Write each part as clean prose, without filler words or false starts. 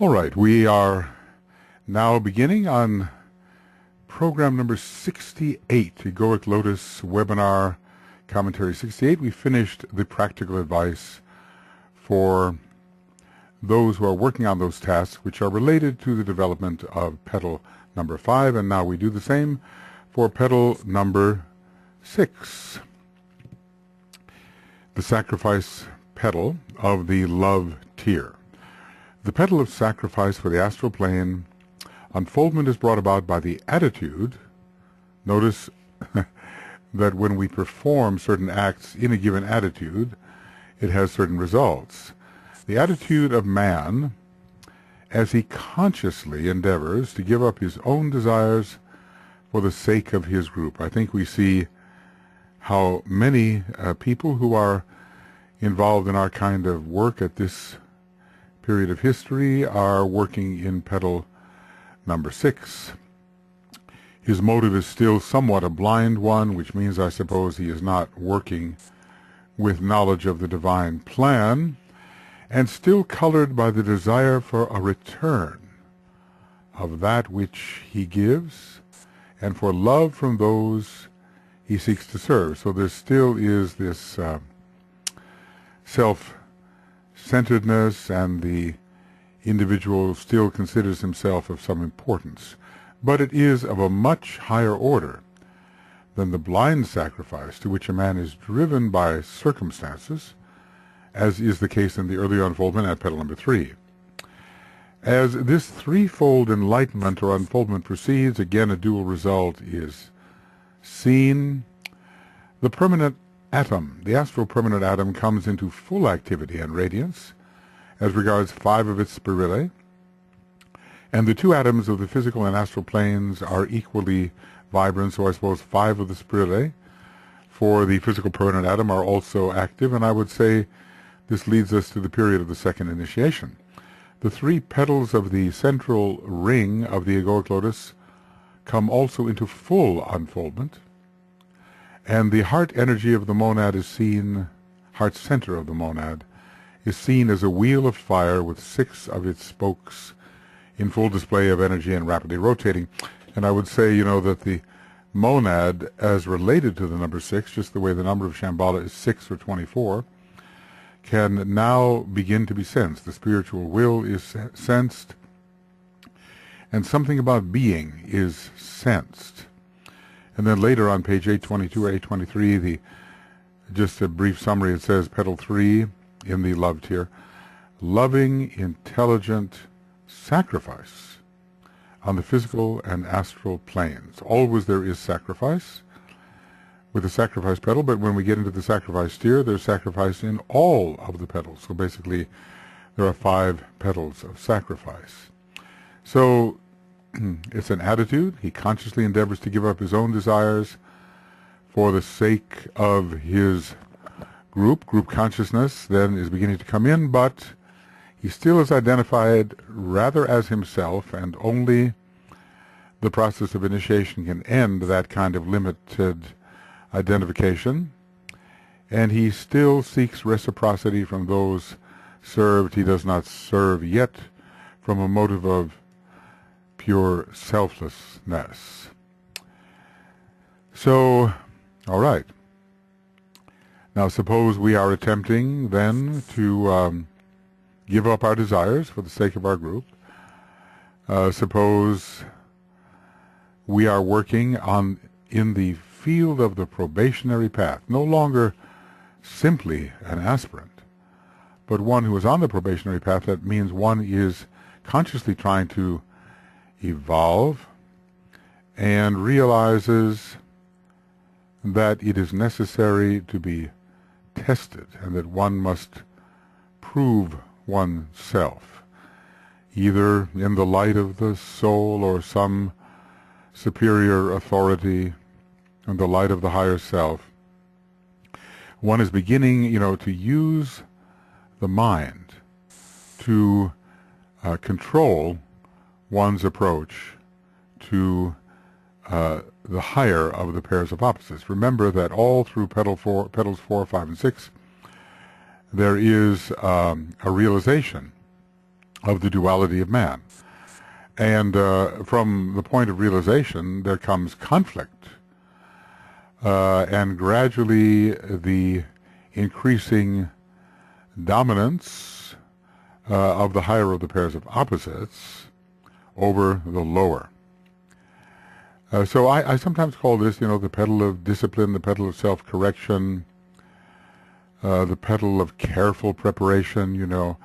All right, we are now beginning on program number 68, Egoic Lotus Webinar Commentary 68. We finished the practical advice for those who are working on those tasks which are related to the development of petal number 5, and now we do the same for petal number 6. The sacrifice petal of the love tier. The petal of sacrifice for the astral plane, unfoldment is brought about by the attitude. Notice that when we perform certain acts in a given attitude, it has certain results. The attitude of man, as he consciously endeavors to give up his own desires for the sake of his group. I think we see how many people who are involved in our kind of work at this period of history are working in petal number 6. His motive is still somewhat a blind one, which means, I suppose, he is not working with knowledge of the divine plan, and still colored by the desire for a return of that which he gives, and for love from those he seeks to serve. So there still is this self-centeredness, and the individual still considers himself of some importance. But it is of a much higher order than the blind sacrifice to which a man is driven by circumstances, as is the case in the early unfoldment at petal number 3. As this threefold enlightenment or unfoldment proceeds, again a dual result is seen. The permanent atom, the astral permanent atom, comes into full activity and radiance as regards 5 of its spirillae, and the 2 atoms of the physical and astral planes are equally vibrant, so I suppose 5 of the spirillae for the physical permanent atom are also active, and I would say this leads us to the period of the second initiation. The 3 petals of the central ring of the Egoic Lotus come also into full unfoldment, and the heart energy of the monad is seen, heart center of the monad, is seen as a wheel of fire with 6 of its spokes in full display of energy and rapidly rotating. And I would say, that the monad, as related to the number 6, just the way the number of Shambhala is 6 or 24, can now begin to be sensed. The spiritual will is sensed, and something about being is sensed. And then later on page 822 or 823, just a brief summary, it says, petal 3 in the love tier, loving, intelligent sacrifice on the physical and astral planes. Always there is sacrifice with the sacrifice petal, but when we get into the sacrifice tier, there's sacrifice in all of the petals. So basically, there are 5 petals of sacrifice. So it's an attitude. He consciously endeavors to give up his own desires for the sake of his group. Group consciousness then is beginning to come in, but he still is identified rather as himself, and only the process of initiation can end that kind of limited identification. And he still seeks reciprocity from those served. He does not serve yet from a motive of pure selflessness. So, all right. Now suppose we are attempting then to give up our desires for the sake of our group. Suppose we are working in the field of the probationary path, no longer simply an aspirant, but one who is on the probationary path. That means one is consciously trying to evolve and realizes that it is necessary to be tested, and that one must prove oneself, either in the light of the soul or some superior authority, in the light of the higher self. One is beginning, to use the mind to control one's approach to the higher of the pairs of opposites. Remember that all through petals 4, 5, and 6, there is a realization of the duality of man. And from the point of realization, there comes conflict, and gradually the increasing dominance of the higher of the pairs of opposites over the lower. So I sometimes call this, the petal of discipline, the petal of self-correction, the petal of careful preparation,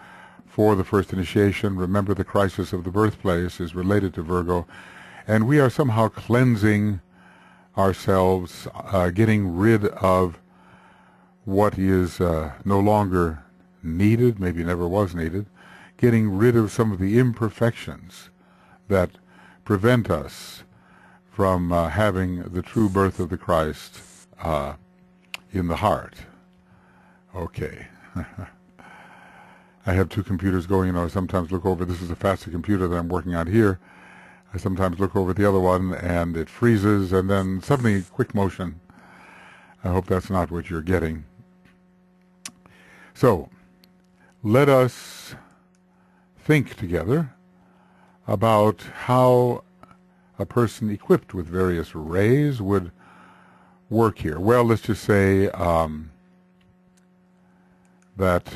for the first initiation. Remember, the crisis of the birthplace is related to Virgo, and we are somehow cleansing ourselves, getting rid of what is no longer needed, maybe never was needed, getting rid of some of the imperfections that prevent us from having the true birth of the Christ in the heart. Okay. I have two computers going, I sometimes look over, this is a faster computer that I'm working on here. I sometimes look over the other one and it freezes, and then suddenly quick motion. I hope that's not what you're getting. So, let us think together about how a person equipped with various rays would work here. Well, let's just say that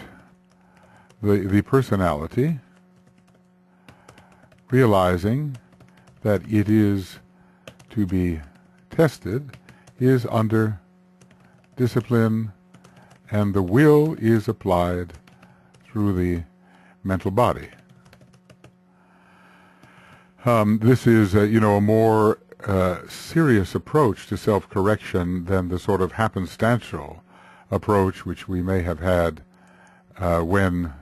the personality, realizing that it is to be tested, is under discipline, and the will is applied through the mental body. This is, a more serious approach to self-correction than the sort of happenstantial approach which we may have had when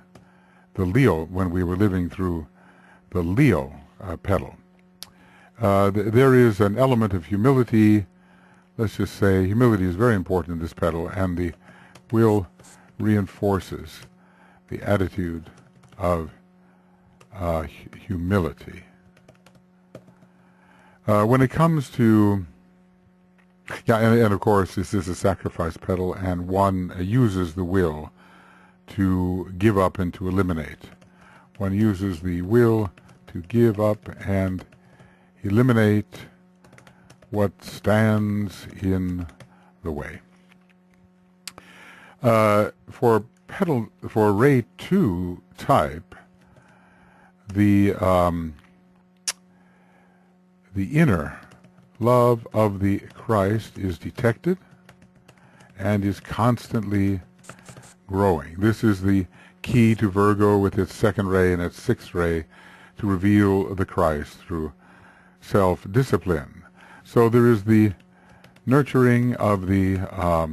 we were living through the Leo petal. There is an element of humility. Let's just say humility is very important in this petal, and the will reinforces the attitude of humility. When it comes to, and of course this is a sacrifice petal, and one uses the will to give up and to eliminate. One uses the will to give up and eliminate what stands in the way. For ray 2 type, the inner love of the Christ is detected and is constantly growing. This is the key to Virgo with its second ray and its sixth ray to reveal the Christ through self-discipline. So there is the nurturing of the, how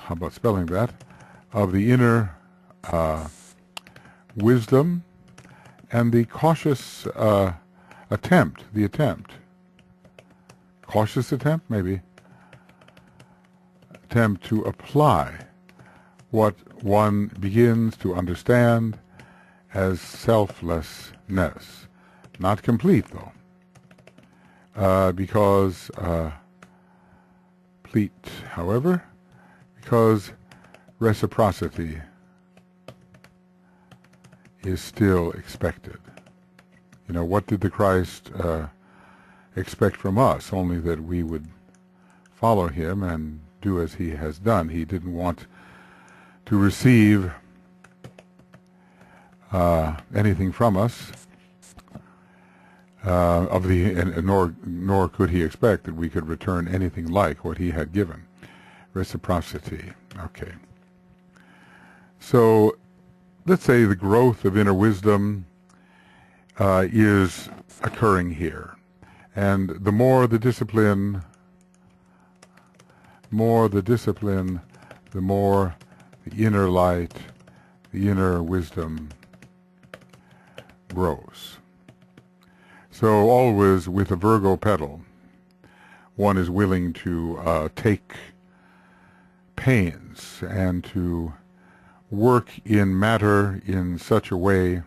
about spelling that, of the inner wisdom, and the cautious attempt, cautious attempt, maybe, attempt to apply what one begins to understand as selflessness. Not complete, though, because reciprocity is still expected. What did the Christ expect from us? Only that we would follow him and do as he has done. He didn't want to receive anything from us, nor could he expect that we could return anything like what he had given. Reciprocity. Okay. So let's say the growth of inner wisdom is occurring here, and the more the discipline, the more the inner light, the inner wisdom grows. So always with a Virgo petal, one is willing to take pains and to work in matter in such a way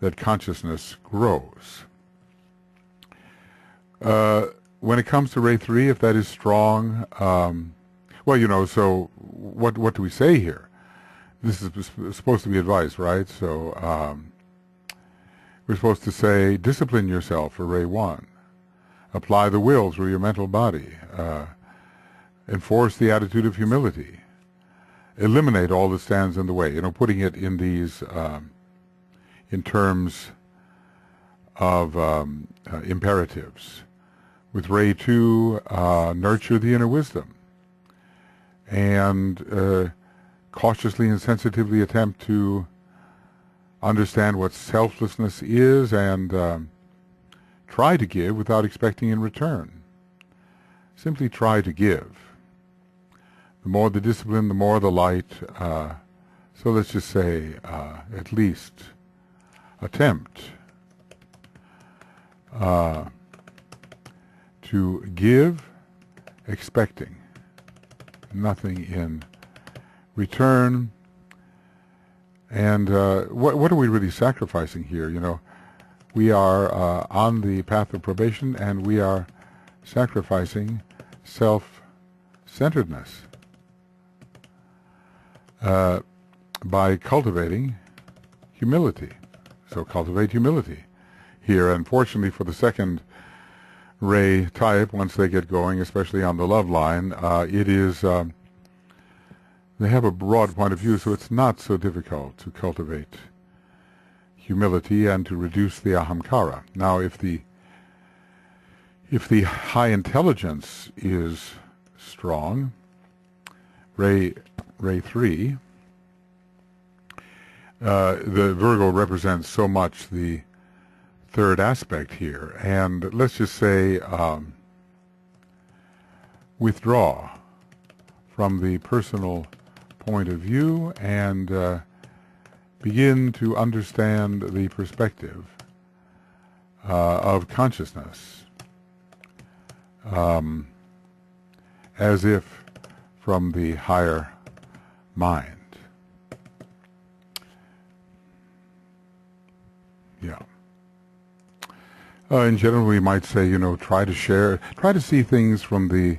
that consciousness grows. When it comes to ray 3, if that is strong, so what do we say here? this is supposed to be advice, right? So we're supposed to say, discipline yourself for Ray 1. Apply the will through your mental body. Enforce the attitude of humility. Eliminate all that stands in the way. Putting it in these, in terms of imperatives. With Ray 2, nurture the inner wisdom. And cautiously and sensitively attempt to understand what selflessness is and try to give without expecting in return. Simply try to give. The more the discipline, the more the light. So let's just say, at least attempt to give expecting nothing in return. And what are we really sacrificing here? We are on the path of probation, and we are sacrificing self-centeredness by cultivating humility. So cultivate humility here. Unfortunately, for the second ray type, once they get going, especially on the love line, it is they have a broad point of view, so it's not so difficult to cultivate humility and to reduce the ahamkara. Now, if the high intelligence is strong, ray 3, the Virgo represents so much the third aspect here, and let's just say withdraw from the personal point of view and begin to understand the perspective of consciousness, as if from the higher mind. Yeah. In general, we might say, try to see things from the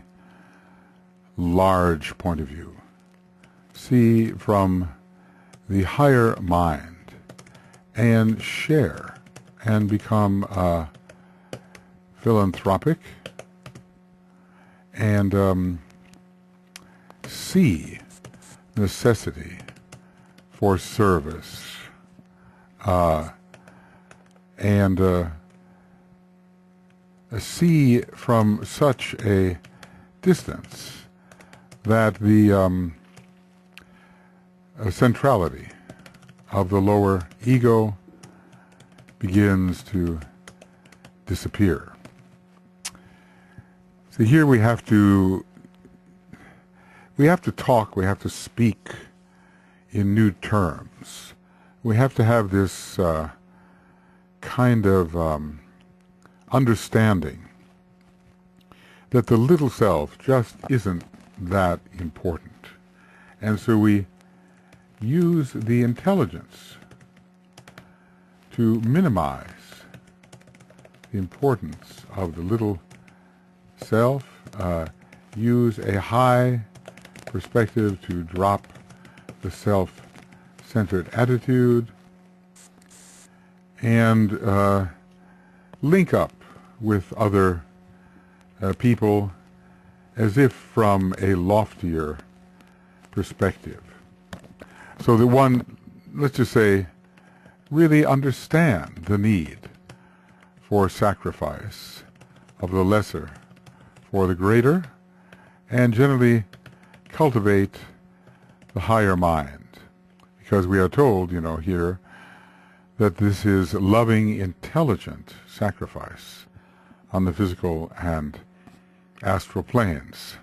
large point of view. See from the higher mind and share and become philanthropic and see necessity for service and see from such a distance that the centrality of the lower ego begins to disappear. So here we have to talk, we have to speak in new terms. We have to have this kind of understanding that the little self just isn't that important. And so we use the intelligence to minimize the importance of the little self, use a high perspective to drop the self-centered attitude, and link up with other people as if from a loftier perspective. So that one, let's just say, really understand the need for sacrifice of the lesser for the greater, and generally cultivate the higher mind. Because we are told, here, that this is loving, intelligent sacrifice on the physical and astral planes.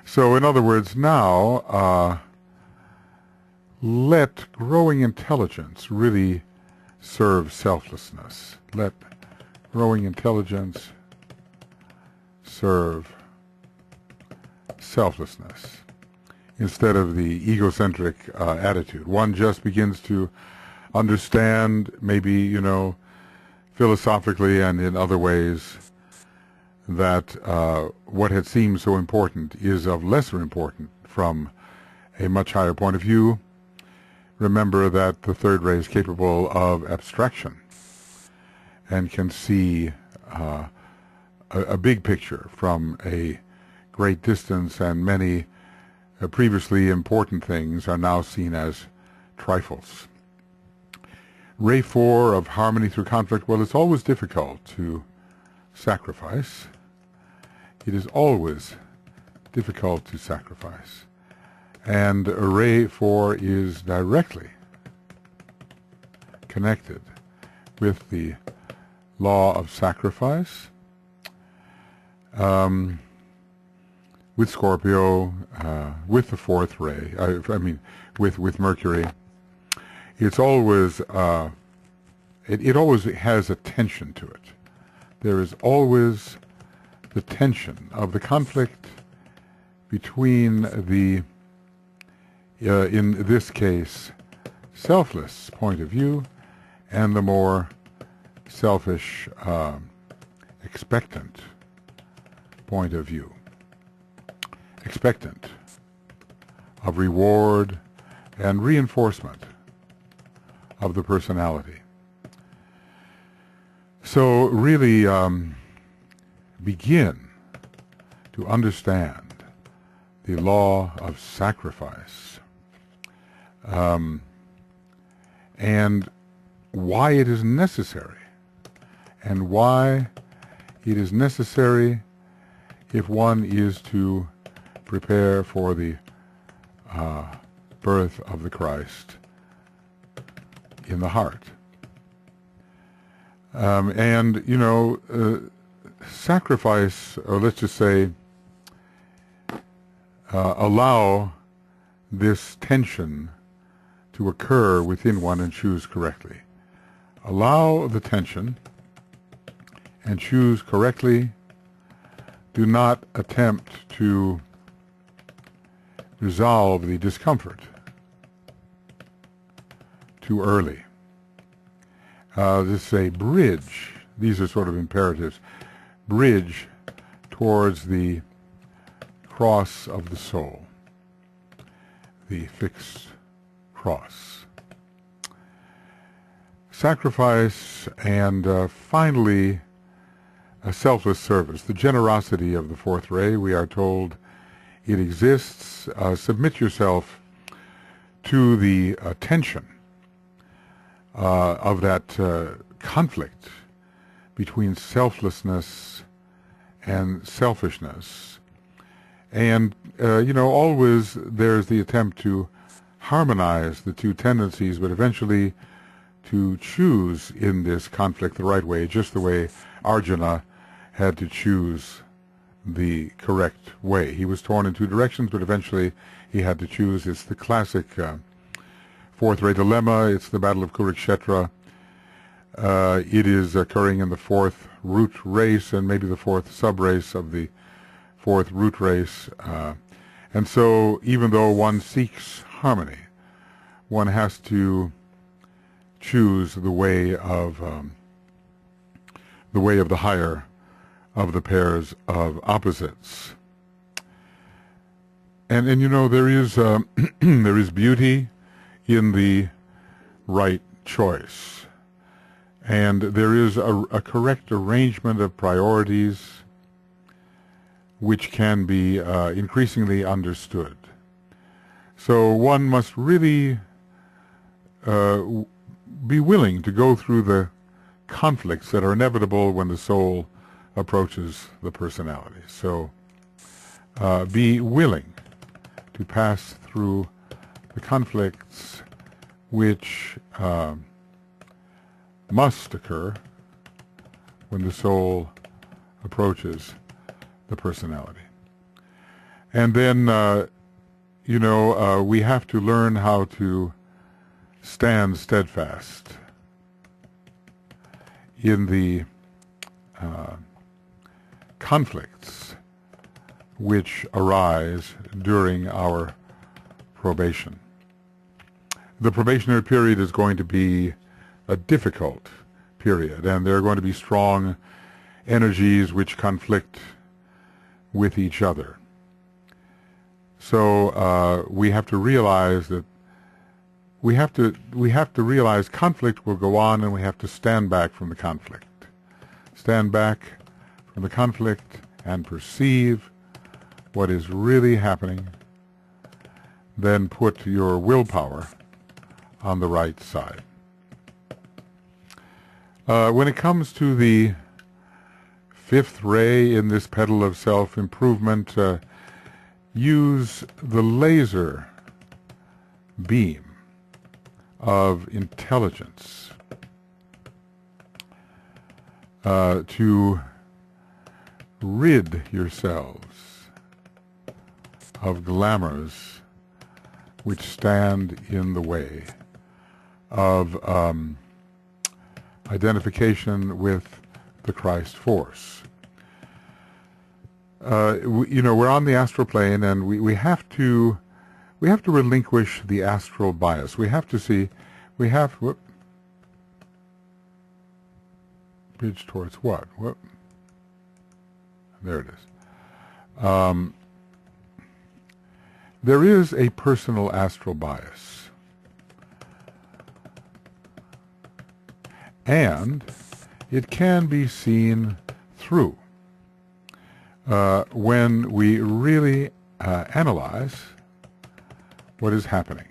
So, in other words, now, let growing intelligence really serve selflessness. Let growing intelligence serve selflessness instead of the egocentric attitude. One just begins to understand, maybe, philosophically and in other ways, that what had seemed so important is of lesser importance from a much higher point of view, remember that the third ray is capable of abstraction and can see a big picture from a great distance, and many previously important things are now seen as trifles. Ray 4 of harmony through conflict, well, it's always difficult to sacrifice. It is always difficult to sacrifice. And Ray 4 is directly connected with the law of sacrifice, with Scorpio, with the fourth ray, with Mercury. It's always, it always has a tension to it. There is always the tension of the conflict between the, in this case, selfless point of view and the more selfish, expectant point of view. Expectant of reward and reinforcement of the personality. So really begin to understand the law of sacrifice, and why it is necessary, and why it is necessary if one is to prepare for the birth of the Christ in the heart. And, you know, sacrifice, or let's just say, allow this tension to occur within one and choose correctly. Allow the tension and choose correctly. Do not attempt to resolve the discomfort too early. This is a bridge. These are sort of imperatives. Bridge towards the cross of the soul, the fixed cross. Sacrifice, and finally, a selfless service. The generosity of the fourth ray, we are told it exists. Submit yourself to the tension of that conflict between selflessness and selfishness. And, you know, always there's the attempt to harmonize the two tendencies, but eventually to choose in this conflict the right way, just the way Arjuna had to choose the correct way. He was torn in two directions, but eventually he had to choose. It's the classic fourth ray dilemma. It's the battle of Kurukshetra. It is occurring in the fourth root race and maybe the fourth sub-race of the fourth root race. And so even though one seeks harmony, one has to choose the way of the higher of the pairs of opposites. And you know, there is there is beauty in the right choice, and there is a correct arrangement of priorities which can be increasingly understood. So one must really be willing to go through the conflicts that are inevitable when the soul approaches the personality. So be willing to pass through the conflicts which must occur when the soul approaches the personality. And then, you know, we have to learn how to stand steadfast in the conflicts which arise during our probation. The probationary period is going to be a difficult period, and there are going to be strong energies which conflict with each other. So we have to realize that we have to realize conflict will go on, and we have to stand back from the conflict. Stand back from the conflict and perceive what is really happening. Then put your willpower on the right side. When it comes to the fifth ray in this petal of self-improvement, use the laser beam of intelligence to rid yourselves of glamours which stand in the way of identification with the Christ force. We're on the astral plane, and we have to relinquish the astral bias. We have to see, bridge towards what? There it is. There is a personal astral bias, and it can be seen through when we really analyze what is happening.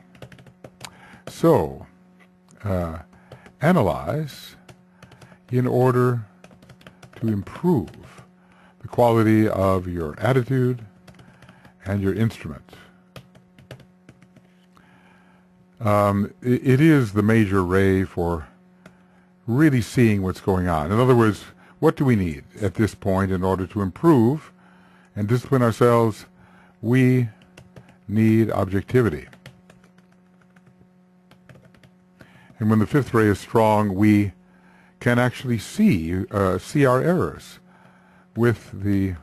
So, analyze in order to improve the quality of your attitude and your instrument. It is the major ray for really seeing what's going on. In other words, what do we need at this point in order to improve and discipline ourselves? We need objectivity. And when the fifth ray is strong, we can actually see our errors. With the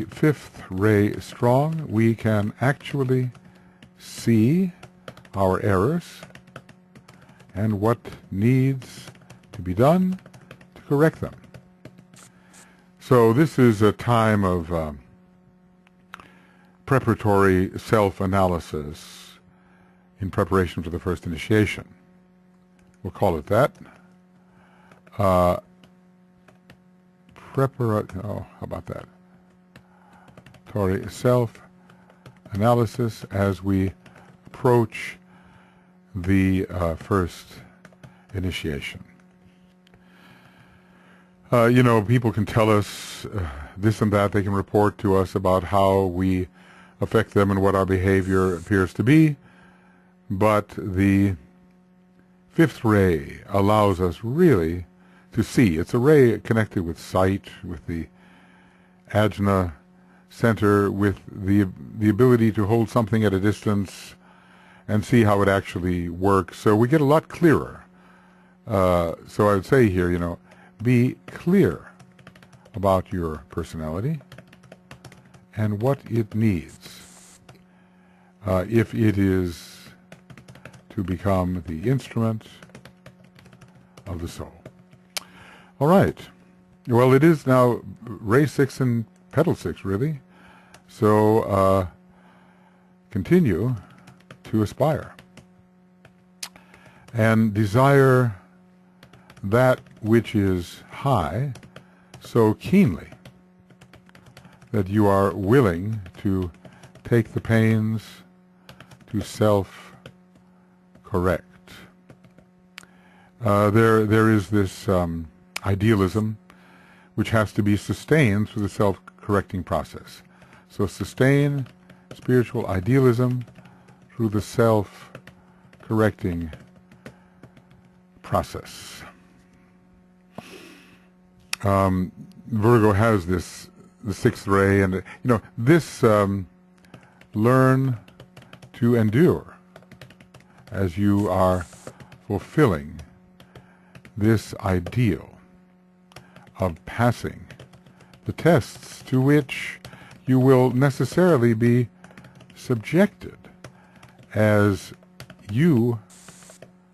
fifth ray strong, we can actually see our errors and what needs to be done to correct them. So this is a time of preparatory self-analysis in preparation for the first initiation. We'll call it that. How about that? Self-analysis as we approach the first initiation. People can tell us this and that. They can report to us about how we affect them and what our behavior appears to be. But the fifth ray allows us really to see. It's a ray connected with sight, with the ajna center, with the ability to hold something at a distance and see how it actually works. So we get a lot clearer. So I would say here, be clear about your personality and what it needs if it is to become the instrument of the soul. All right. Well, it is now ray 6 and petal 6, really. So continue to aspire and desire that which is high so keenly that you are willing to take the pains to self-correct. There is this idealism which has to be sustained through the self-correcting process. So sustain spiritual idealism through the self-correcting process. Virgo has the sixth ray, and this learn to endure as you are fulfilling this ideal of passing the tests to which you will necessarily be subjected as you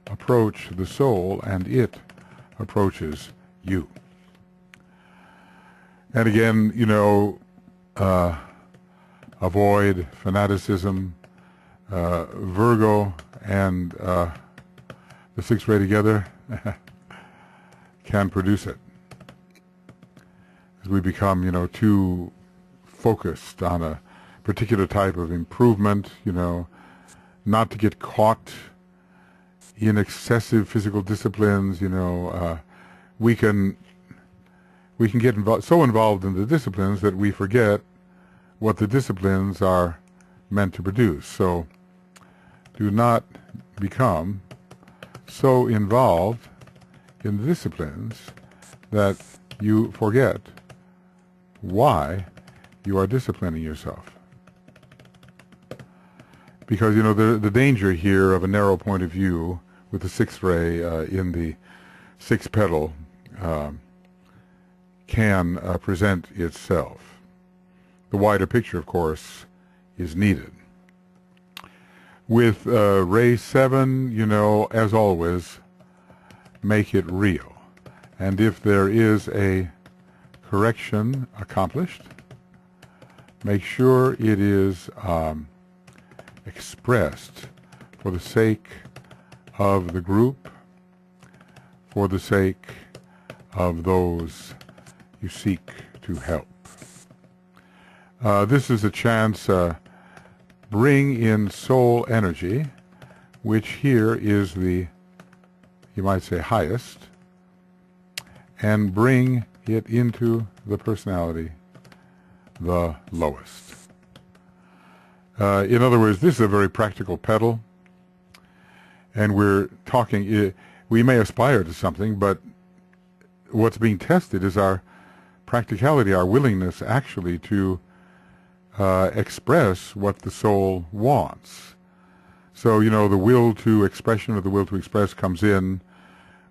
approach the soul and it approaches you. And again, avoid fanaticism, Virgo and the sixth ray together can produce it. As we become, too focused on a particular type of improvement, not to get caught in excessive physical disciplines, we can get so involved in the disciplines that we forget what the disciplines are meant to produce. So do not become so involved in the disciplines that you forget why you are disciplining yourself. Because, the danger here of a narrow point of view with the sixth ray in the sixth petal can present itself. The wider picture, of course, is needed. With ray 7, as always, make it real. And if there is a correction accomplished, make sure it is expressed for the sake of the group, for the sake of those you seek to help. This is a chance, bring in soul energy, which here is the, you might say, highest, and bring it into the personality, the lowest. In other words, this is a very practical petal, and we're talking, we may aspire to something, but what's being tested is our practicality, our willingness actually to express what the soul wants. So, the will to expression, or the will to express, comes in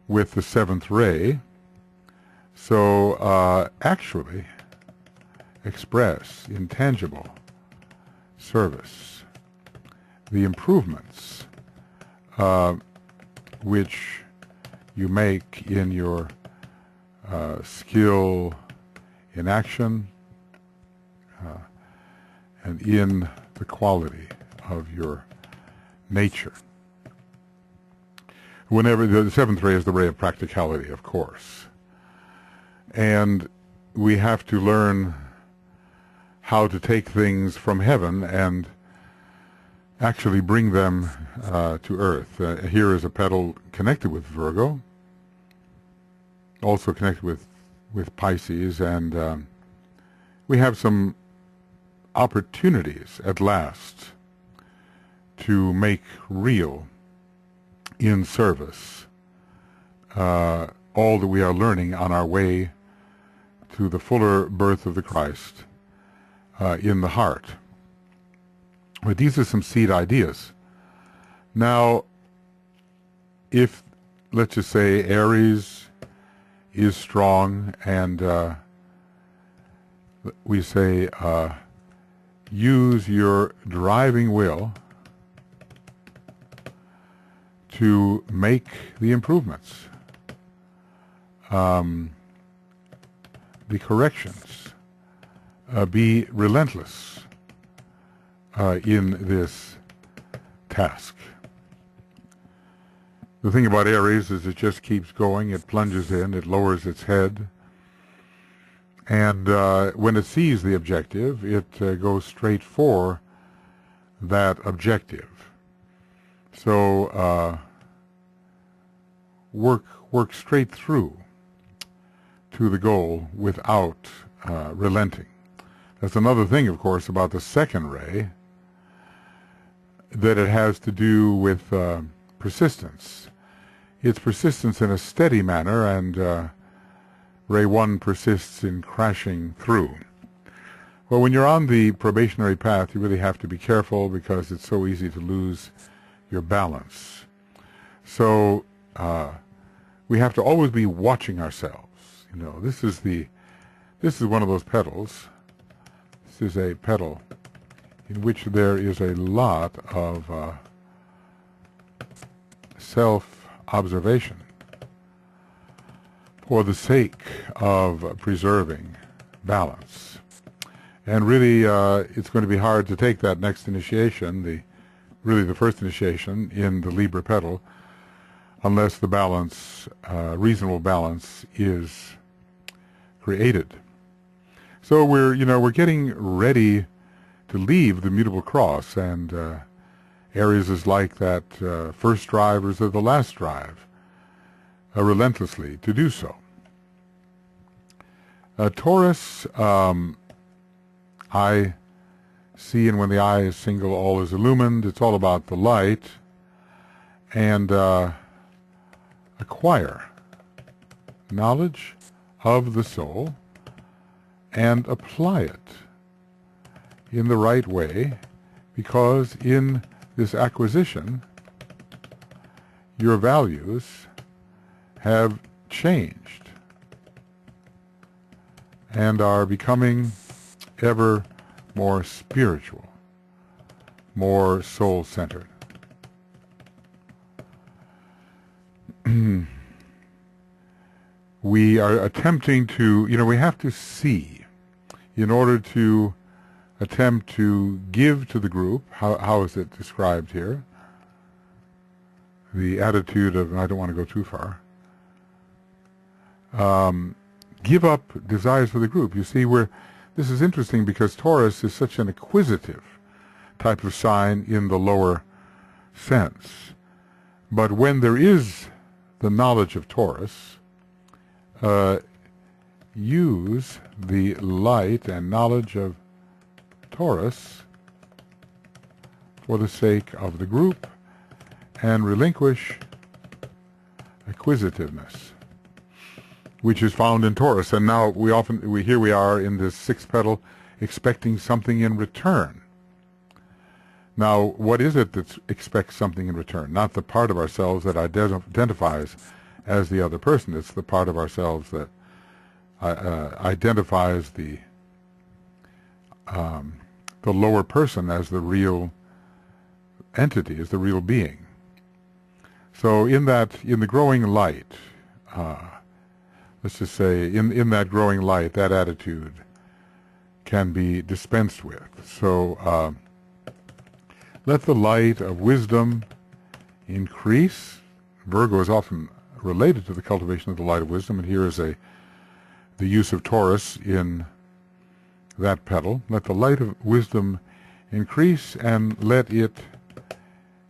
with the seventh ray. So, actually express intangible service, the improvements which you make in your skill in action and in the quality of your nature. Whenever the seventh ray is the ray of practicality, of course, and we have to learn how to take things from heaven and actually bring them to earth. Here is a petal connected with Virgo, also connected with Pisces, and we have some opportunities at last to make real in service all that we are learning on our way to the fuller birth of the Christ in the heart. But these are some seed ideas. Now, if, let's just say, Aries is strong, and we say, use your driving will to make the improvements, the corrections, be relentless in this task. The thing about Aries is it just keeps going, it plunges in, it lowers its head, and when it sees the objective, it goes straight for that objective. So work straight through to the goal without relenting. That's another thing, of course, about the second ray, that it has to do with persistence. It's persistence in a steady manner, and ray 1 persists in crashing through. Well, when you're on the probationary path, you really have to be careful, because it's so easy to lose your balance. So we have to always be watching ourselves. This is one of those petals. This is a petal in which there is a lot of self-observation for the sake of preserving balance. And really, it's going to be hard to take that next initiation, the really the first initiation in the Libra petal, unless the balance, reasonable balance, is created. So we're getting ready to leave the mutable cross, and Aries is like that first drive or the last drive, relentlessly to do so. Taurus, I see, and when the eye is single, all is illumined. It's all about the light, and acquire knowledge of the soul and apply it in the right way, because in this acquisition, your values have changed and are becoming ever more spiritual, more soul-centered. We are attempting to, we have to see in order to attempt to give to the group. How is it described here? The attitude of, I don't want to go too far. Give up desires for the group. You see, this is interesting because Taurus is such an acquisitive type of sign in the lower sense. But when there is the knowledge of Taurus, use the light and knowledge of Taurus for the sake of the group and relinquish acquisitiveness, which is found in Taurus. And now here we are in this sixth petal, expecting something in return. Now, what is it that expects something in return? Not the part of ourselves that identifies as the other person. It's the part of ourselves that identifies the lower person as the real entity, as the real being. So in the growing light, let's just say, in that growing light, that attitude can be dispensed with. So let the light of wisdom increase. Virgo is often related to the cultivation of the light of wisdom, and here is the use of Taurus in that petal. Let the light of wisdom increase, and let it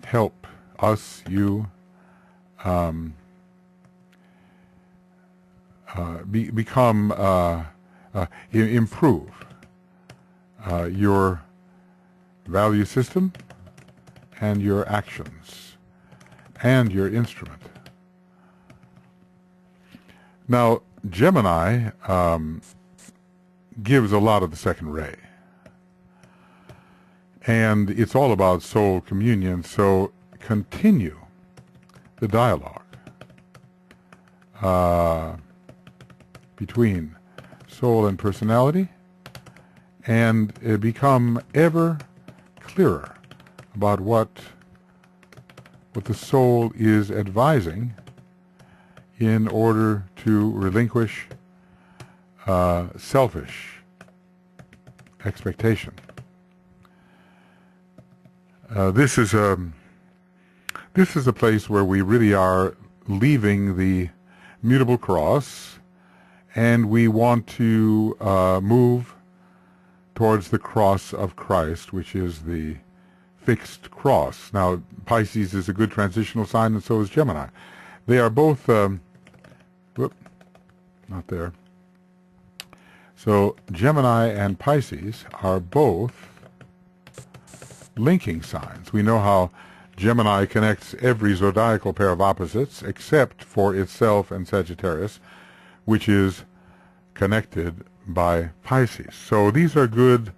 help us, you, improve your value system and your actions and your instrument. Now, Gemini gives a lot of the second ray, and it's all about soul communion. So continue the dialogue between soul and personality, and become ever clearer about what the soul is advising in order to relinquish selfish expectation. This is a place where we really are leaving the mutable cross, and we want to move towards the cross of Christ, which is the fixed cross. Now, Pisces is a good transitional sign, and so is Gemini. They are both, not there. So Gemini and Pisces are both linking signs. We know how Gemini connects every zodiacal pair of opposites except for itself and Sagittarius, which is connected by Pisces. So these are good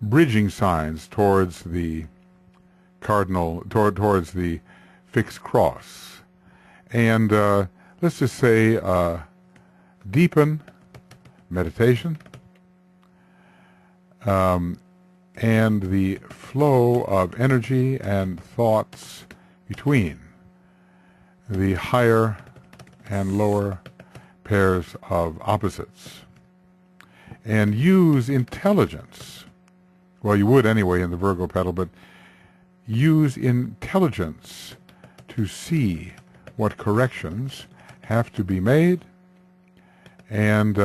bridging signs towards the cardinal, towards the fixed cross. And let's just say deepen meditation and the flow of energy and thoughts between the higher and lower pairs of opposites. And use intelligence. Well, you would anyway in the Virgo petal, but use intelligence to see what corrections have to be made and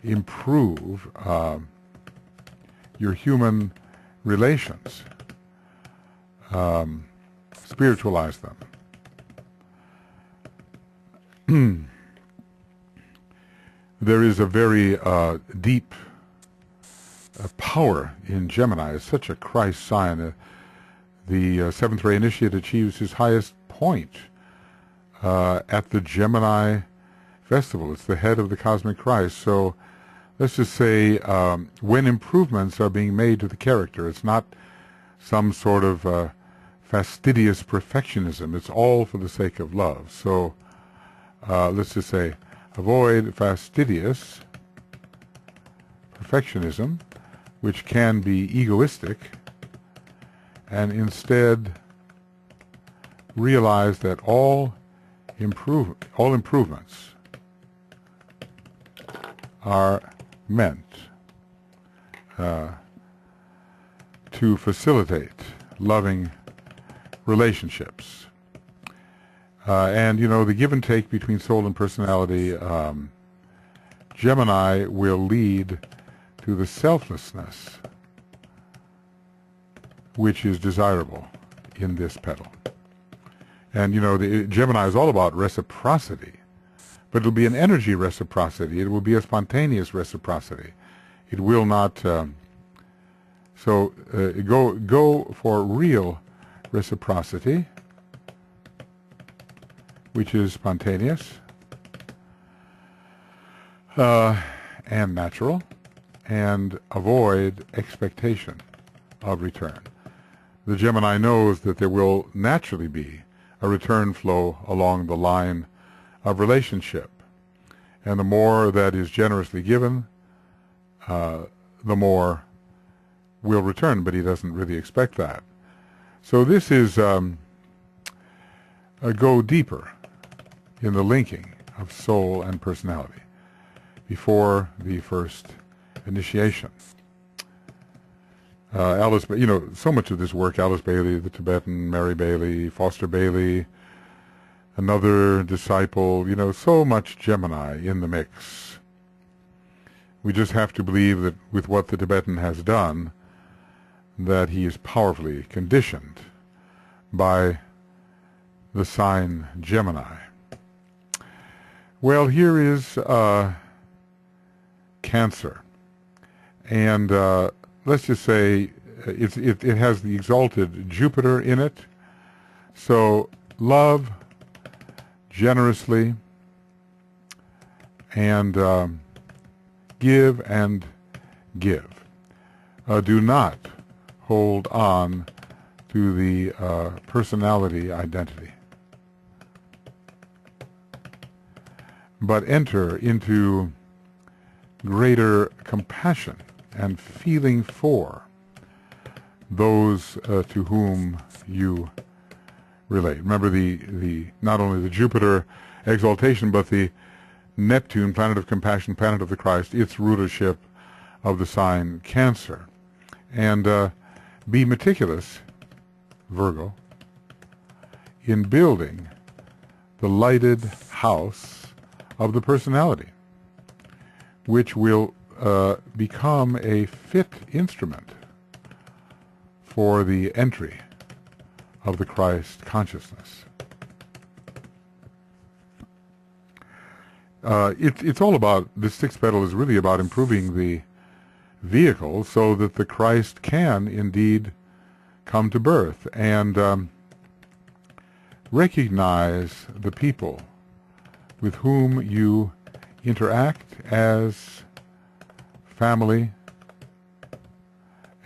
improve your human relations, spiritualize them. There is a very deep power in Gemini. It's such a Christ sign. The seventh ray initiate achieves his highest point at the Gemini festival. It's the head of the cosmic Christ. So let's just say when improvements are being made to the character, it's not some sort of fastidious perfectionism. It's all for the sake of love. So let's just say avoid fastidious perfectionism, which can be egoistic, and instead realize that all improvements are meant to facilitate loving relationships. And, you know, the give and take between soul and personality, Gemini will lead to the selflessness which is desirable in this petal. And, you know, the Gemini is all about reciprocity, but it will be an energy reciprocity. It will be a spontaneous reciprocity. It will not, go for real reciprocity, which is spontaneous and natural, and avoid expectation of return. The Gemini knows that there will naturally be a return flow along the line of relationship, and the more that is generously given, the more will return, but he doesn't really expect that. So this is a go deeper in the linking of soul and personality before the first initiation. Alice, you know, so much of this work, Alice Bailey, the Tibetan, Mary Bailey, Foster Bailey, another disciple, you know, so much Gemini in the mix. We just have to believe that with what the Tibetan has done, that he is powerfully conditioned by the sign Gemini. Well, here is Cancer. And let's just say it has the exalted Jupiter in it. So love generously and give and give. Do not hold on to the personality identity, but enter into greater compassion and feeling for those to whom you relate. Remember the not only the Jupiter exaltation, but the Neptune, planet of compassion, planet of the Christ, its rulership of the sign Cancer. And be meticulous, Virgo, in building the lighted house of the personality, which will become a fit instrument for the entry of the Christ consciousness. It's all about, this sixth petal is really about improving the vehicle so that the Christ can indeed come to birth, and recognize the people with whom you interact as family.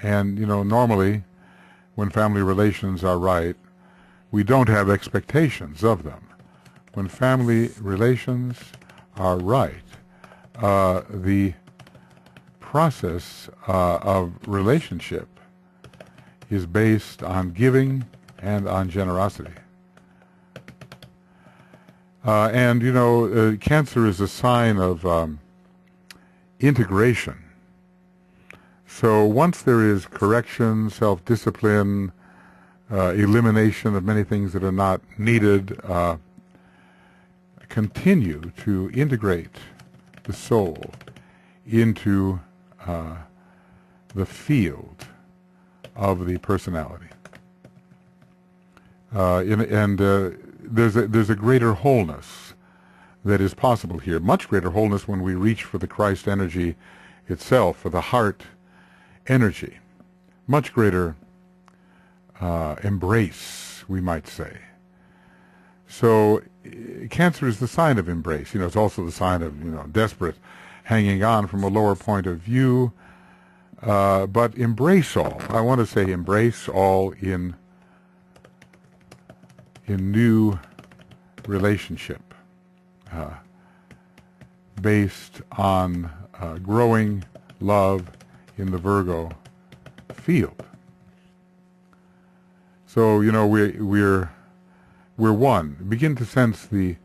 And, you know, normally when family relations are right, we don't have expectations of them. When family relations are right, the process of relationship is based on giving and on generosity. And, you know, Cancer is a sign of integration. So once there is correction, self-discipline, elimination of many things that are not needed, continue to integrate the soul into the field of the personality. There's a greater wholeness that is possible here, much greater wholeness when we reach for the Christ energy itself, for the heart energy, much greater embrace, we might say. So Cancer is the sign of embrace. It's also the sign of, desperate hanging on from a lower point of view. But embrace all. I want to say embrace all in new relationship based on growing love in the Virgo field. So we're one. Begin to sense the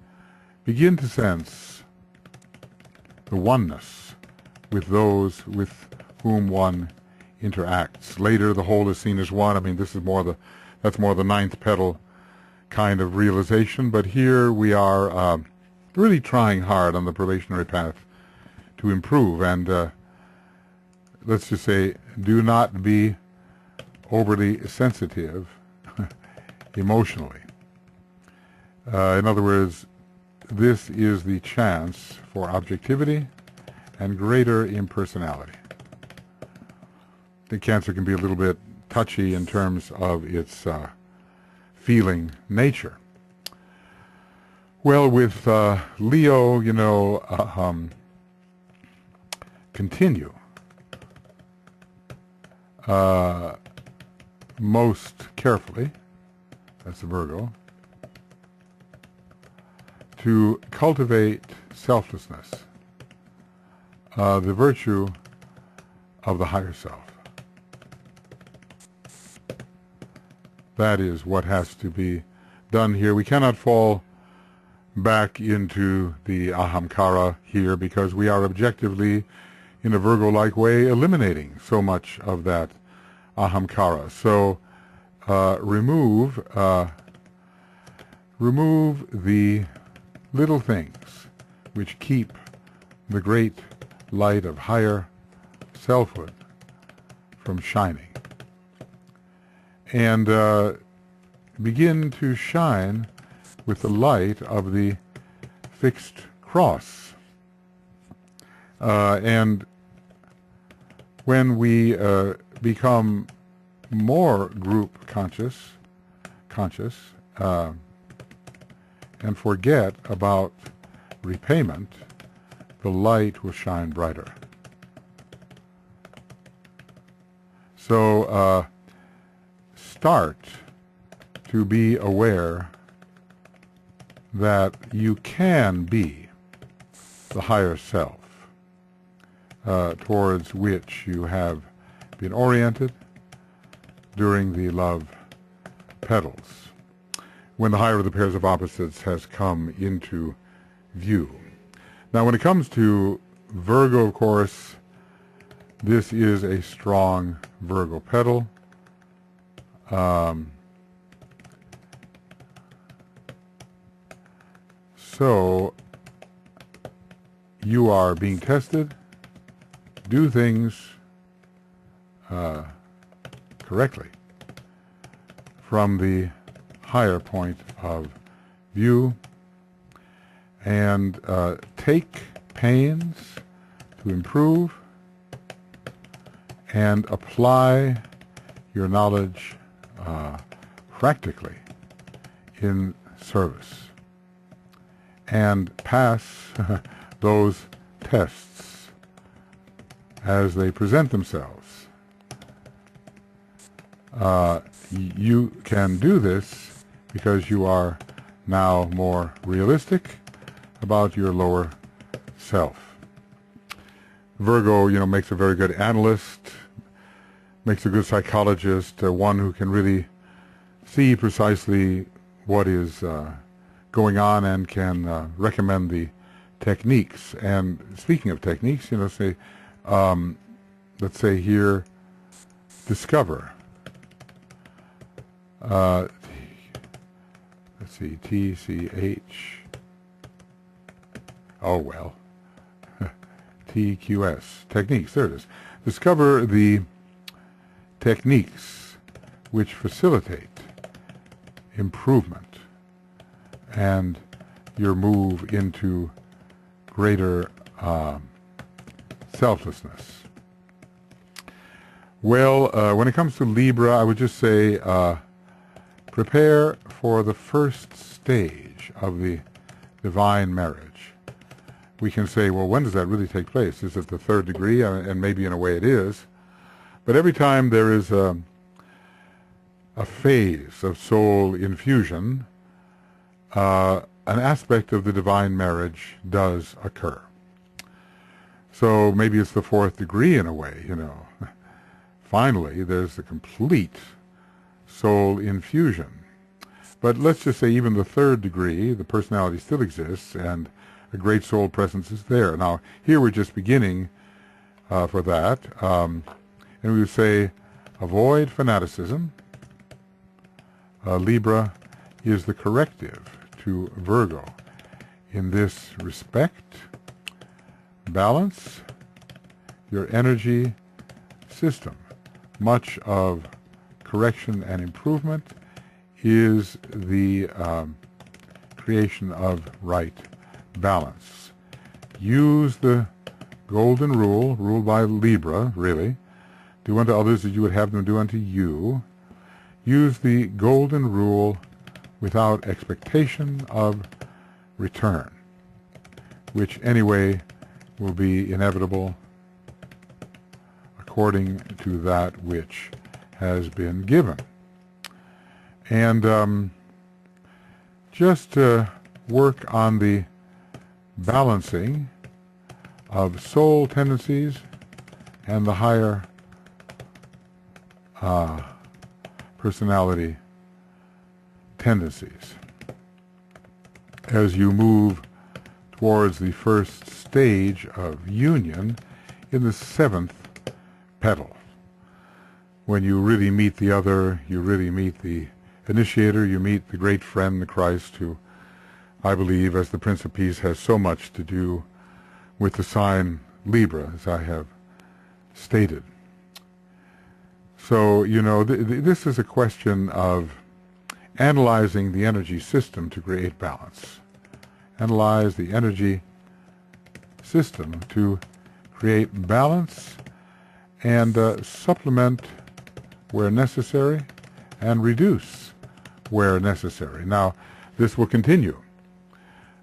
oneness with those with whom one interacts. Later, the whole is seen as one. I mean, that's more the ninth petal kind of realization. But here we are really trying hard on the probationary path to improve. And let's just say, do not be overly sensitive emotionally. In other words, this is the chance for objectivity and greater impersonality. The Cancer can be a little bit touchy in terms of its feeling nature. Well, with Leo, continue most carefully, that's the Virgo, to cultivate selflessness, the virtue of the higher self. That is what has to be done here. We cannot fall back into the ahamkara here because we are objectively, in a Virgo-like way, eliminating so much of that ahamkara. So remove the little things which keep the great light of higher selfhood from shining, and begin to shine with the light of the fixed cross. And when we become more group conscious, and forget about repayment, the light will shine brighter. So start to be aware that you can be the higher self towards which you have been oriented during the love petals, when the higher of the pairs of opposites has come into view. Now, when it comes to Virgo, of course, this is a strong Virgo petal. So you are being tested. Do things correctly from the higher point of view, and take pains to improve and apply your knowledge practically in service, and pass those tests as they present themselves. You can do this because you are now more realistic about your lower self. Virgo, makes a very good analyst, makes a good psychologist, one who can really see precisely what is going on and can recommend the techniques. And speaking of techniques, let's say here, discover let's see, TCH, oh well, TQS, techniques, there it is. Discover the techniques which facilitate improvement and your move into greater selflessness. Well, when it comes to Libra, I would just say prepare for the first stage of the divine marriage. We can say, well, when does that really take place? Is it the third degree? And maybe in a way it is. But every time there is a phase of soul infusion, an aspect of the divine marriage does occur. So maybe it's the fourth degree in a way, you know. Finally, there's the complete soul infusion. But let's just say even the third degree, the personality still exists, and a great soul presence is there. Now, here we're just beginning for that. And we would say, avoid fanaticism. Libra is the corrective to Virgo. In this respect, balance your energy system. Much of correction and improvement is the creation of right balance. Use the golden rule, ruled by Libra, really. Do unto others as you would have them do unto you. Use the golden rule without expectation of return, which anyway will be inevitable according to that which has been given. And just work on the balancing of soul tendencies and the higher personality tendencies as you move towards the first stage of union in the seventh petal. When you really meet the other, you really meet the initiator, you meet the great friend, the Christ, who I believe, as the Prince of Peace, has so much to do with the sign Libra, as I have stated. So, you know, this is a question of analyzing the energy system to create balance. Analyze the energy system to create balance and supplement where necessary and reduce where necessary. Now, this will continue.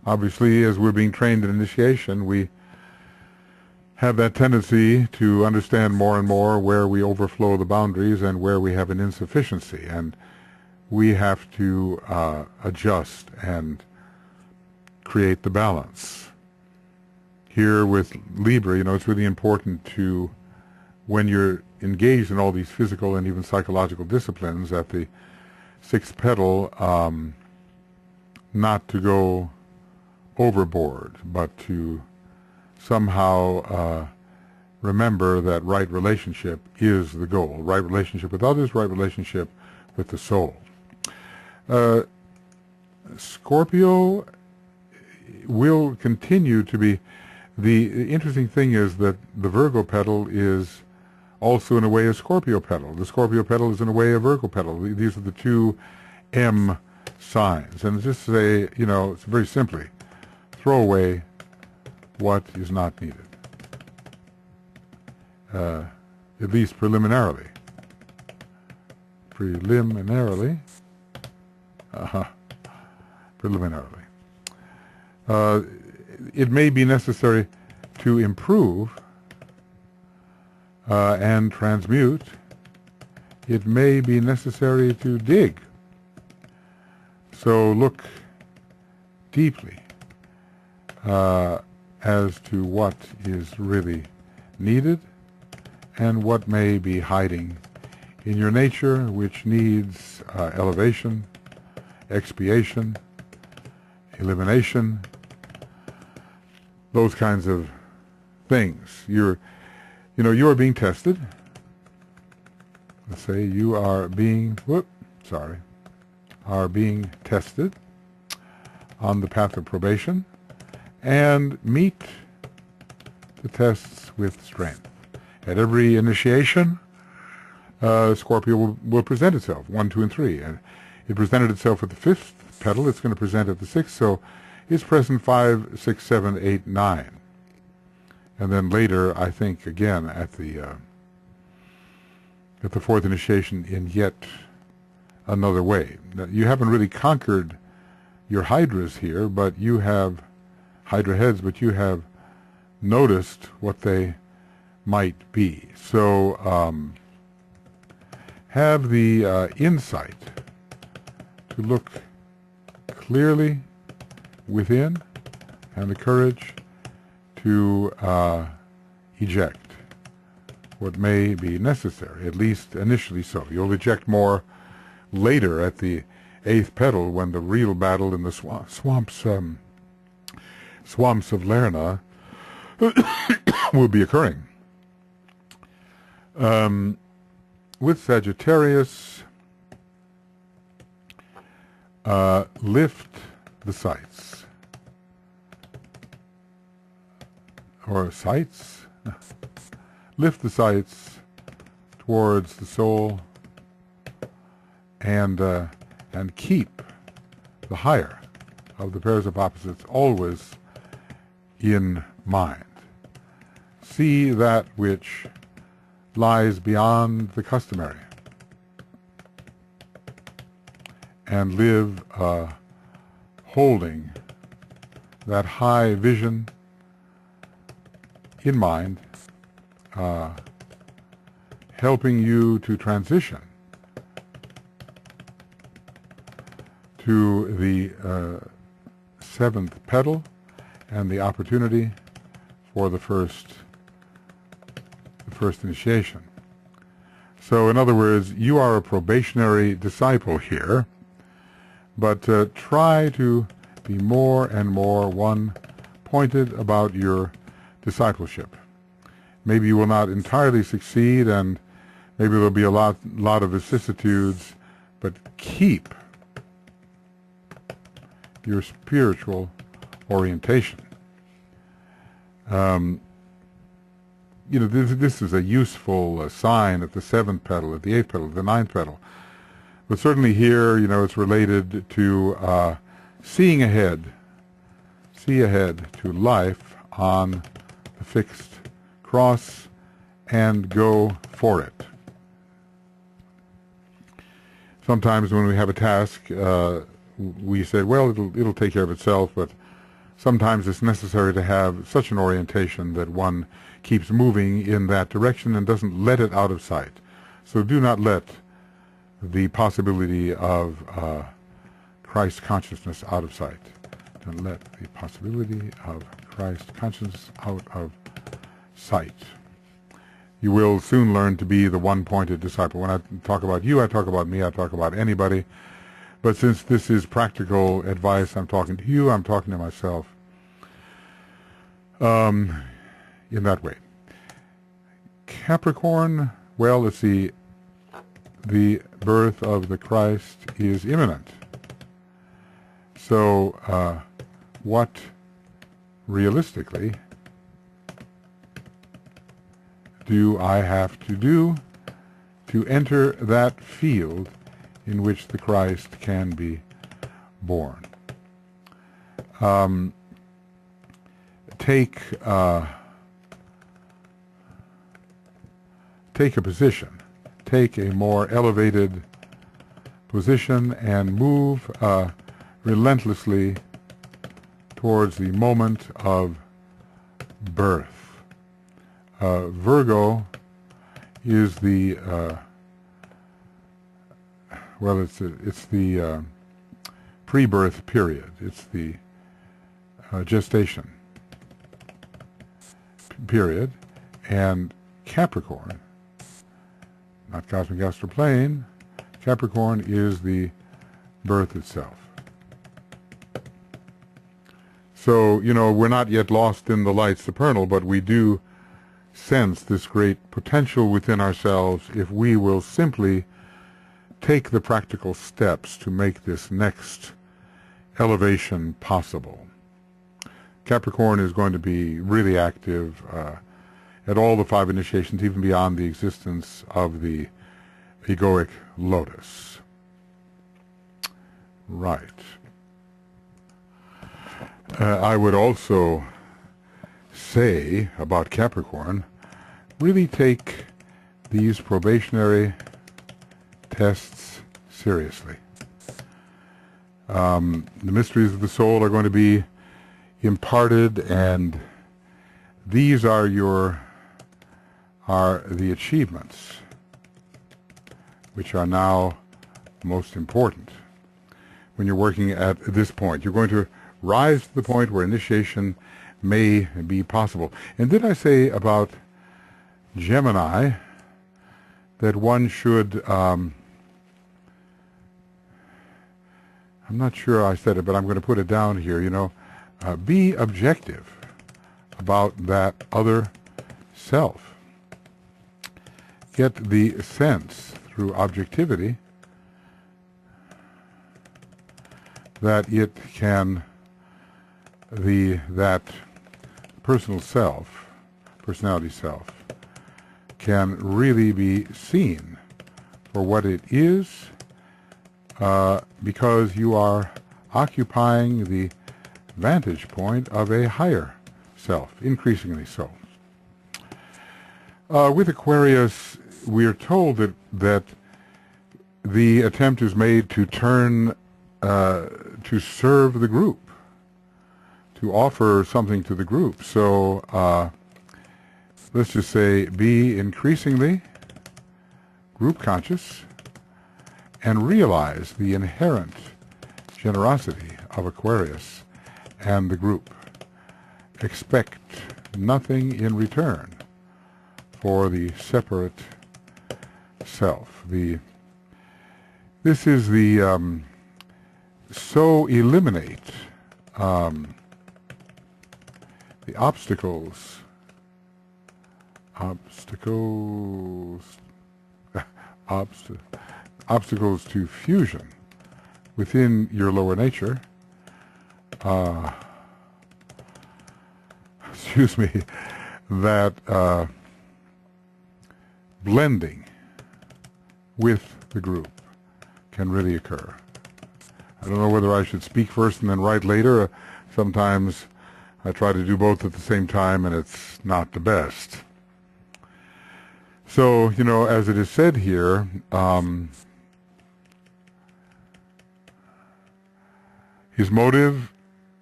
Obviously, as we're being trained in initiation, we have that tendency to understand more and more where we overflow the boundaries and where we have an insufficiency. And we have to adjust and create the balance. Here with Libra, you know, it's really important to, when you're engaged in all these physical and even psychological disciplines at the sixth petal, not to go overboard, but to somehow remember that right relationship is the goal. Right relationship with others, right relationship with the soul. Scorpio will continue to be, the interesting thing is that the Virgo petal is also in a way a Scorpio petal. The Scorpio petal is in a way a Virgo petal. These are the two M signs. And just say, you know, it's very simply, throw away what is not needed. At least preliminarily. Preliminarily. It may be necessary to improve and transmute. It may be necessary to dig. So look deeply as to what is really needed and what may be hiding in your nature, which needs elevation, expiation, elimination, those kinds of things. You are being tested. Let's say you are being, are being tested on the path of probation and meet the tests with strength. At every initiation, Scorpio will present itself, 1, 2, and 3. And it presented itself at the 5th petal. It's going to present at the 6th. So it's present 5, 6, 7, 8, 9. And then later, I think, again, at the 4th initiation in yet another way. Now, you haven't really conquered your hydras here, but you have hydra heads, but you have noticed what they might be. So have the insight to look clearly within and the courage to eject what may be necessary, at least initially so. You'll eject more later at the 8th petal when the real battle in the swamps of Lerna will be occurring. With Sagittarius, lift the sights. Or sights? Lift the sights towards the soul and keep the higher of the pairs of opposites always in mind. See that which lies beyond the customary and live holding that high vision in mind, helping you to transition to the 7th petal and the opportunity for the first initiation. So in other words, you are a probationary disciple here, but try to be more and more one-pointed about your discipleship. Maybe you will not entirely succeed, and maybe there'll be a lot of vicissitudes, but keep your spiritual orientation. This is a useful sign at the 7th petal, at the 8th petal, the 9th petal. But certainly here, it's related to see ahead to life on the fixed cross and go for it. Sometimes when we have a task, we say, well, it'll take care of itself, but sometimes it's necessary to have such an orientation that one keeps moving in that direction and doesn't let it out of sight. So do not let the possibility of Christ consciousness out of sight. Don't let the possibility of Christ consciousness out of sight. You will soon learn to be the one-pointed disciple. When I talk about you, I talk about me, I talk about anybody. But since this is practical advice, I'm talking to you, I'm talking to myself in that way. Capricorn, well, let's see, the birth of the Christ is imminent. So what realistically do I have to do to enter that field in which the Christ can be born? Take a position, take a more elevated position and move relentlessly towards the moment of birth. Virgo is the it's the pre-birth period. It's the gestation period, and Capricorn, not cosmic astral plane, Capricorn is the birth itself. So, we're not yet lost in the light supernal, but we do sense this great potential within ourselves if we will simply take the practical steps to make this next elevation possible. Capricorn is going to be really active at all the 5 initiations, even beyond the existence of the Egoic Lotus. Right. I would also say about Capricorn, really take these probationary tests seriously. The mysteries of the soul are going to be imparted, and these are the achievements which are now most important when you're working at this point. You're going to rise to the point where initiation may be possible. And did I say about Gemini that one should, I'm not sure I said it, but I'm going to put it down here, be objective about that other self. Get the sense through objectivity that it can, that personality self, can really be seen for what it is, because you are occupying the vantage point of a higher self, increasingly so. With Aquarius, we are told that the attempt is made to turn, to serve the group, to offer something to the group. So let's just say be increasingly group conscious and realize the inherent generosity of Aquarius and the group. Expect nothing in return for the separate self. This is the so eliminate the obstacles to fusion within your lower nature, that blending with the group can really occur. I don't know whether I should speak first and then write later. Sometimes I try to do both at the same time, and it's not the best. So, as it is said here, his motive,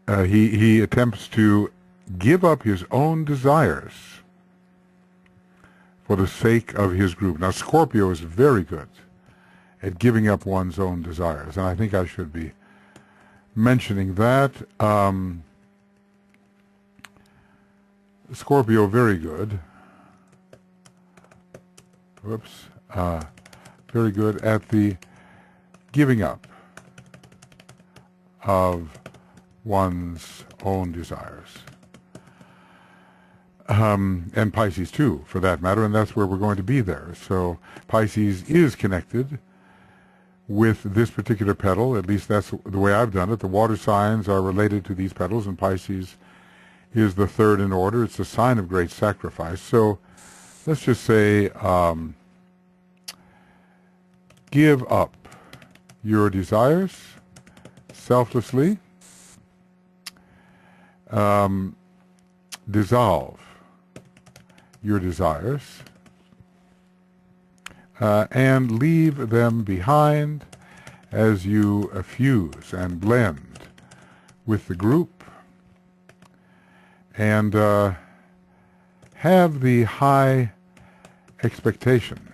he attempts to give up his own desires for the sake of his group. Now, Scorpio is very good at giving up one's own desires, and I think I should be mentioning that. Scorpio, very good. Very good at the giving up of one's own desires. And Pisces too, for that matter, and that's where we're going to be there. So Pisces is connected with this particular petal, at least that's the way I've done it. The water signs are related to these petals, and Pisces is the third in order. It's a sign of great sacrifice. So let's just say, give up your desires selflessly, dissolve your desires, and leave them behind as you fuse and blend with the group, and have the high expectation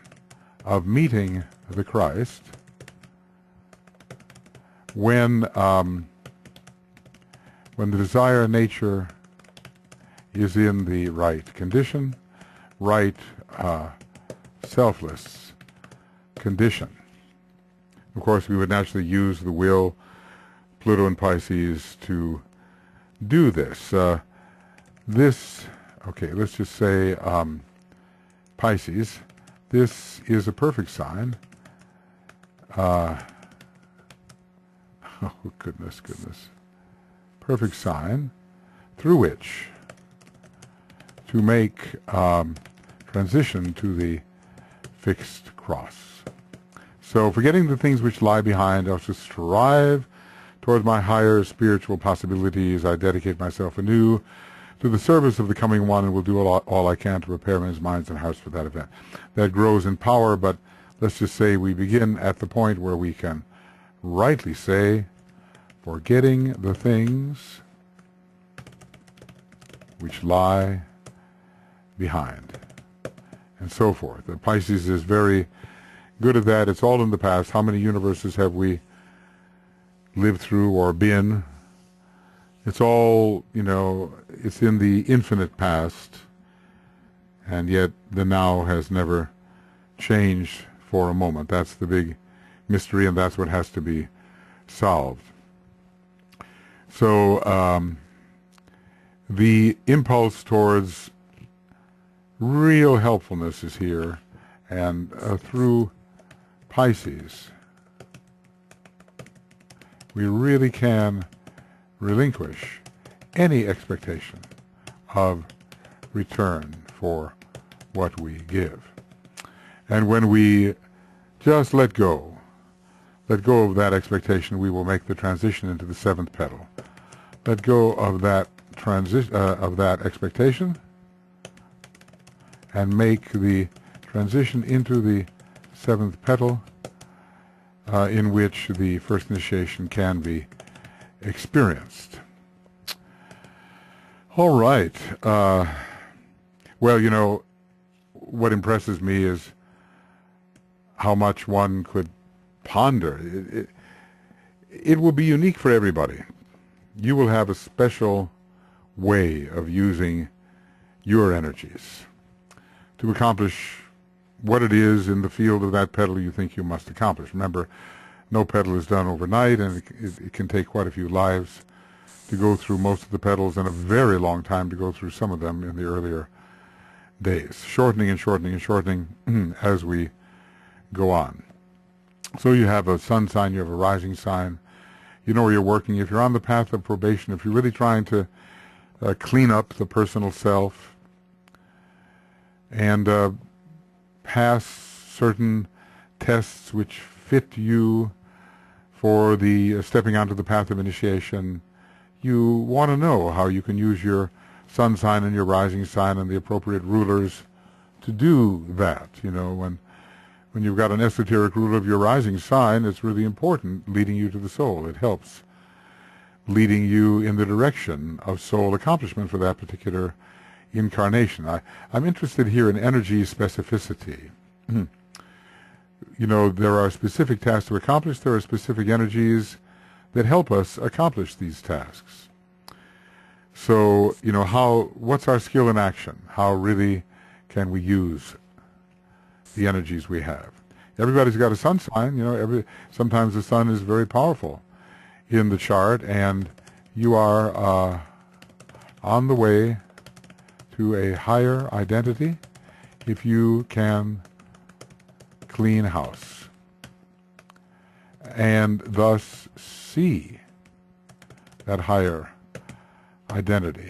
of meeting the Christ when the desire nature is in the right condition, right selfless condition. Of course, we would naturally use the will, Pluto and Pisces, to do this. Okay, let's just say Pisces, this is a perfect sign oh goodness, perfect sign through which to make transition to the fixed cross. So, forgetting the things which lie behind, I shall strive towards my higher spiritual possibilities. I dedicate myself anew to the service of the coming one, and will do all I can to prepare men's minds and hearts for that event. That grows in power, but let's just say we begin at the point where we can rightly say, forgetting the things which lie behind, and so forth. The Pisces is very good at that. It's all in the past. How many universes have we lived through or been? It's all, it's in the infinite past, and yet the now has never changed for a moment. That's the big mystery, and that's what has to be solved. So the impulse towards real helpfulness is here, and through Pisces, we really can relinquish any expectation of return for what we give. And when we just let go of that expectation, we will make the transition into the seventh petal. Let go of that expectation, and make the transition into the seventh petal, in which the first initiation can be experienced. All right. Well, what impresses me is how much one could ponder. It will be unique for everybody. You will have a special way of using your energies to accomplish what it is in the field of that petal you think you must accomplish. Remember, no petal is done overnight, and it can take quite a few lives to go through most of the petals, and a very long time to go through some of them in the earlier days, shortening and shortening and shortening as we go on. So you have a sun sign, you have a rising sign, you know where you're working. If you're on the path of probation, if you're really trying to clean up the personal self and pass certain tests which fit you for the stepping onto the path of initiation, you want to know how you can use your sun sign and your rising sign and the appropriate rulers to do that. When you've got an esoteric ruler of your rising sign, it's really important, leading you to the soul. It helps leading you in the direction of soul accomplishment for that particular incarnation. I'm interested here in energy specificity. There are specific tasks to accomplish. There are specific energies that help us accomplish these tasks. So, what's our skill in action? How really can we use the energies we have? Everybody's got a sun sign. Sometimes the sun is very powerful in the chart, and you are on the way to a higher identity if you can clean house and thus see that higher identity.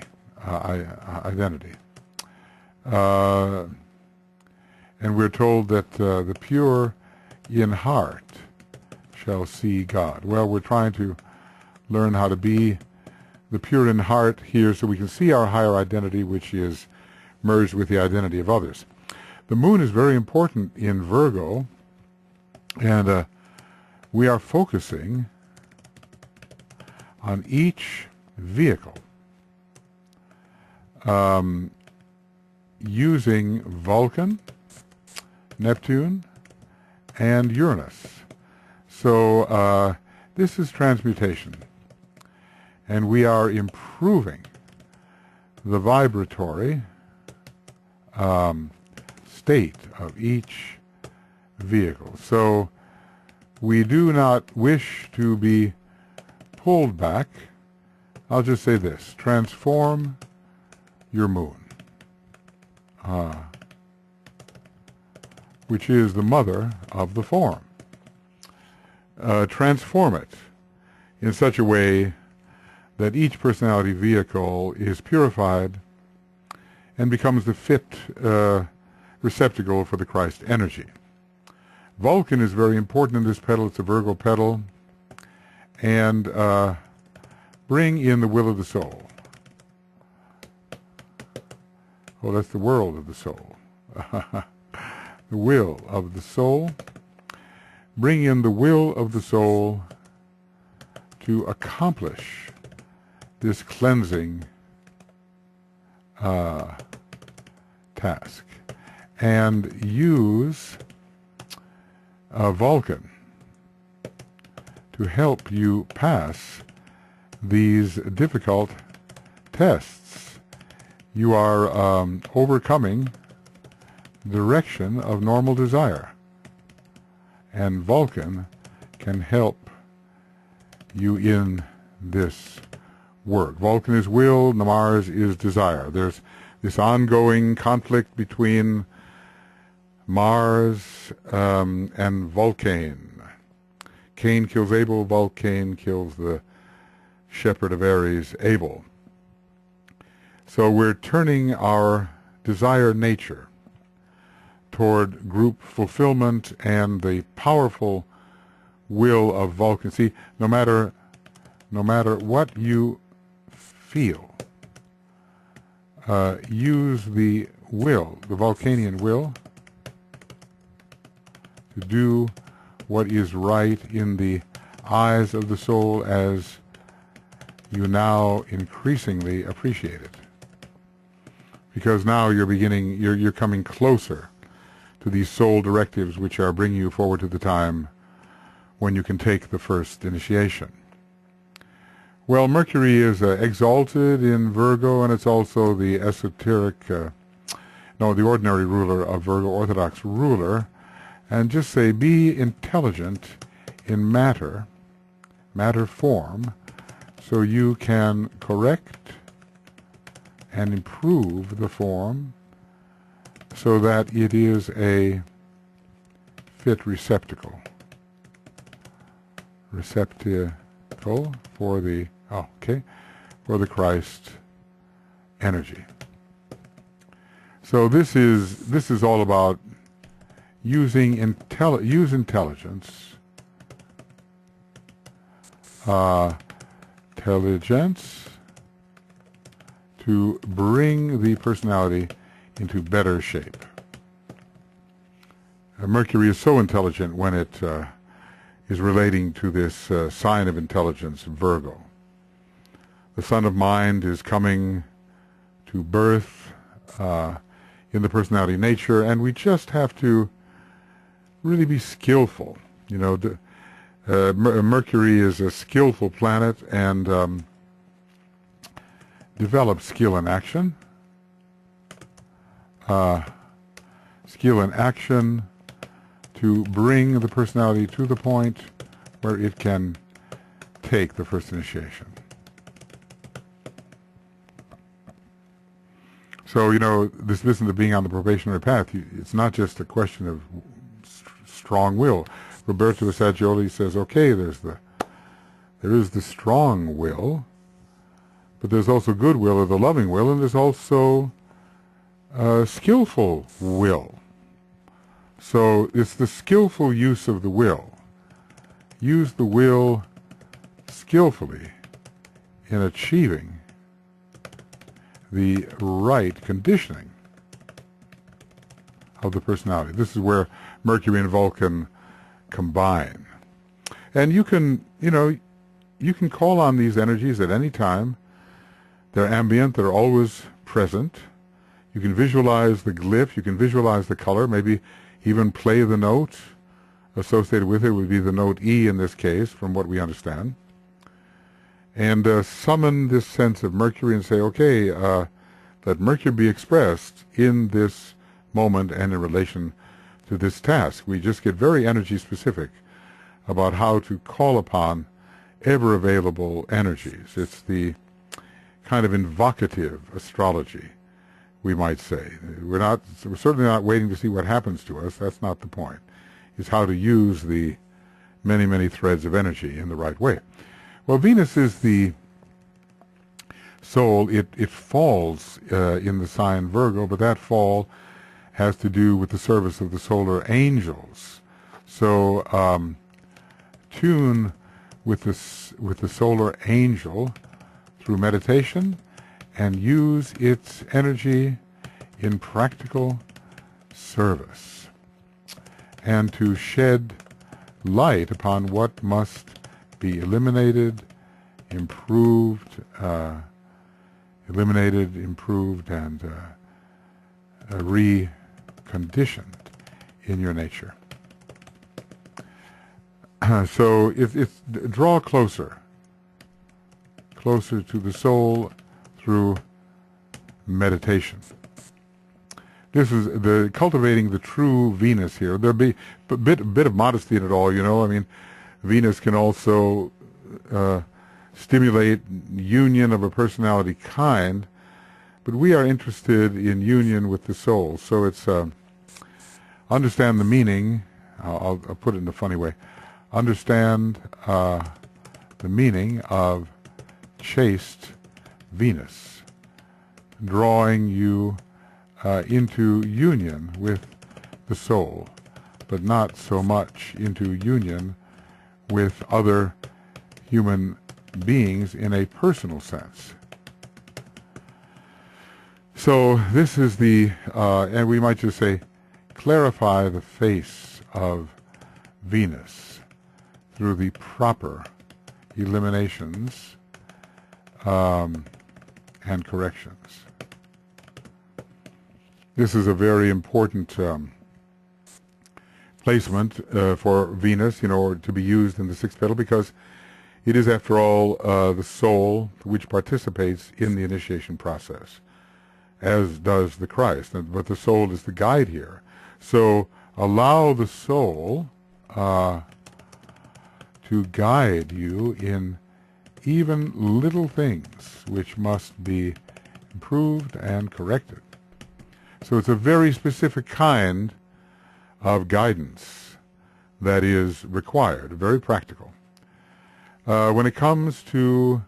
And we're told that the pure in heart shall see God. Well, we're trying to learn how to be the pure in heart here so we can see our higher identity, which is merged with the identity of others. The moon is very important in Virgo, and we are focusing on each vehicle using Vulcan, Neptune, and Uranus. So this is transmutation, and we are improving the vibratory state of each vehicle. So we do not wish to be pulled back. I'll just say this: transform your moon, which is the mother of the form. transform it in such a way that each personality vehicle is purified and becomes the fit receptacle for the Christ energy. Vulcan is very important in this petal. It's a Virgo petal. And bring in the will of the soul. Oh, that's the world of the soul. The will of the soul. Bring in the will of the soul to accomplish this cleansing task. And use Vulcan to help you pass these difficult tests. You are overcoming the direction of normal desire. And Vulcan can help you in this work. Vulcan is will, Mars is desire. There's this ongoing conflict between Mars and Vulcan. Cain kills Abel, Vulcan kills the shepherd of Aries, Abel. So we're turning our desire nature toward group fulfillment and the powerful will of Vulcan. See, no matter what you feel, use the will, the Vulcanian will, to do what is right in the eyes of the soul as you now increasingly appreciate it. Because now you're coming closer to these soul directives which are bringing you forward to the time when you can take the first initiation. Well, Mercury is exalted in Virgo, and it's also the esoteric, the ordinary ruler of Virgo, Orthodox ruler. And just say, be intelligent in matter form, so you can correct and improve the form so that it is a fit receptacle for the Christ energy. So this is all about use intelligence, to bring the personality into better shape. Mercury is so intelligent when it is relating to this sign of intelligence, Virgo. The sun of mind is coming to birth in the personality nature, and we just have to really be skillful. You know, Mercury is a skillful planet, and develop skill in action. Skill in action to bring the personality to the point where it can take the first initiation. So, you know, this business of being on the probationary path, it's not just a question of strong will. Roberto Saggioli says, okay, there is the strong will, but there's also good will, or the loving will, and there's also skillful will. So it's the skillful use of the will. Use the will skillfully in achieving the right conditioning of the personality. This is where Mercury and Vulcan combine. And you can call on these energies at any time. They're ambient, they're always present. You can visualize the glyph, you can visualize the color, maybe even play the note associated with it would be the note E in this case, from what we understand. And summon this sense of Mercury and say, okay, let Mercury be expressed in this moment and in relation to this task. We just get very energy specific about how to call upon ever available energies. It's the kind of invocative astrology, we might say. We're certainly not waiting to see what happens to us. That's not the point. It's how to use the many, many threads of energy in the right way. Well, Venus is the soul. It falls in the sign Virgo, but that fall has to do with the service of the solar angels. So tune with the solar angel through meditation and use its energy in practical service, and to shed light upon what must be eliminated, improved, and reconditioned in your nature. So it's draw closer to the soul through meditation. This is the cultivating the true Venus here. There'll be a bit of modesty in it all, you know. I mean, Venus can also stimulate union of a personality kind, but we are interested in union with the soul. So it's understand the meaning. I'll put it in a funny way. Understand the meaning of chaste Venus, drawing you into union with the soul, but not so much into union with other human beings in a personal sense. So this is the, and we might just say, clarify the face of Venus through the proper eliminations and corrections. This is a very important placement for Venus, you know, to be used in the sixth petal, because it is, after all, the soul which participates in the initiation process, as does the Christ. But the soul is the guide here. So allow the soul to guide you in even little things which must be improved and corrected. So it's a very specific kind of guidance that is required, very practical. When it comes to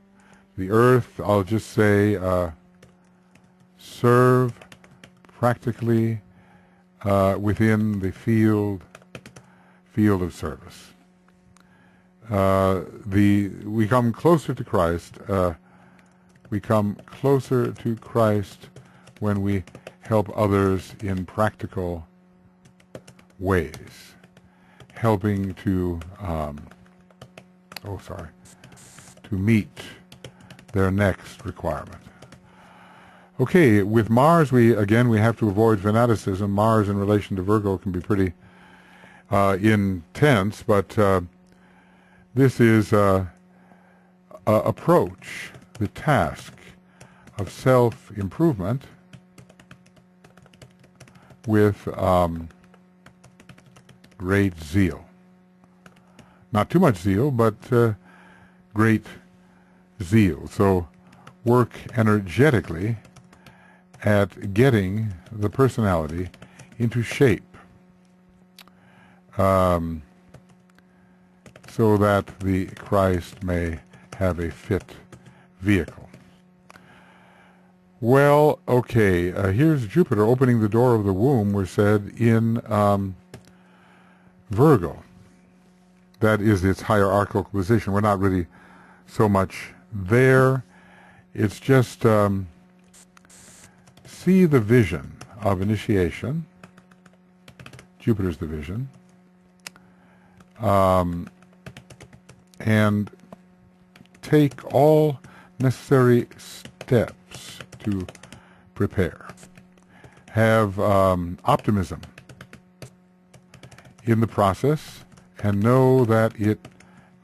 the earth, I'll just say serve practically within the field of service. We come closer to Christ. We come closer to Christ when we help others in practical ways, helping to to meet their next requirement. Okay, with Mars, we have to avoid fanaticism. Mars in relation to Virgo can be pretty intense, but this is approach the task of self-improvement with great zeal. Not too much zeal, but great zeal. So work energetically at getting the personality into shape, so that the Christ may have a fit vehicle. Well, okay, here's Jupiter opening the door of the womb, we're said, in Virgo. That is its hierarchical position. We're not really so much there. It's just see the vision of initiation. Jupiter's the vision. And take all necessary steps to prepare. Have optimism in the process, and know that it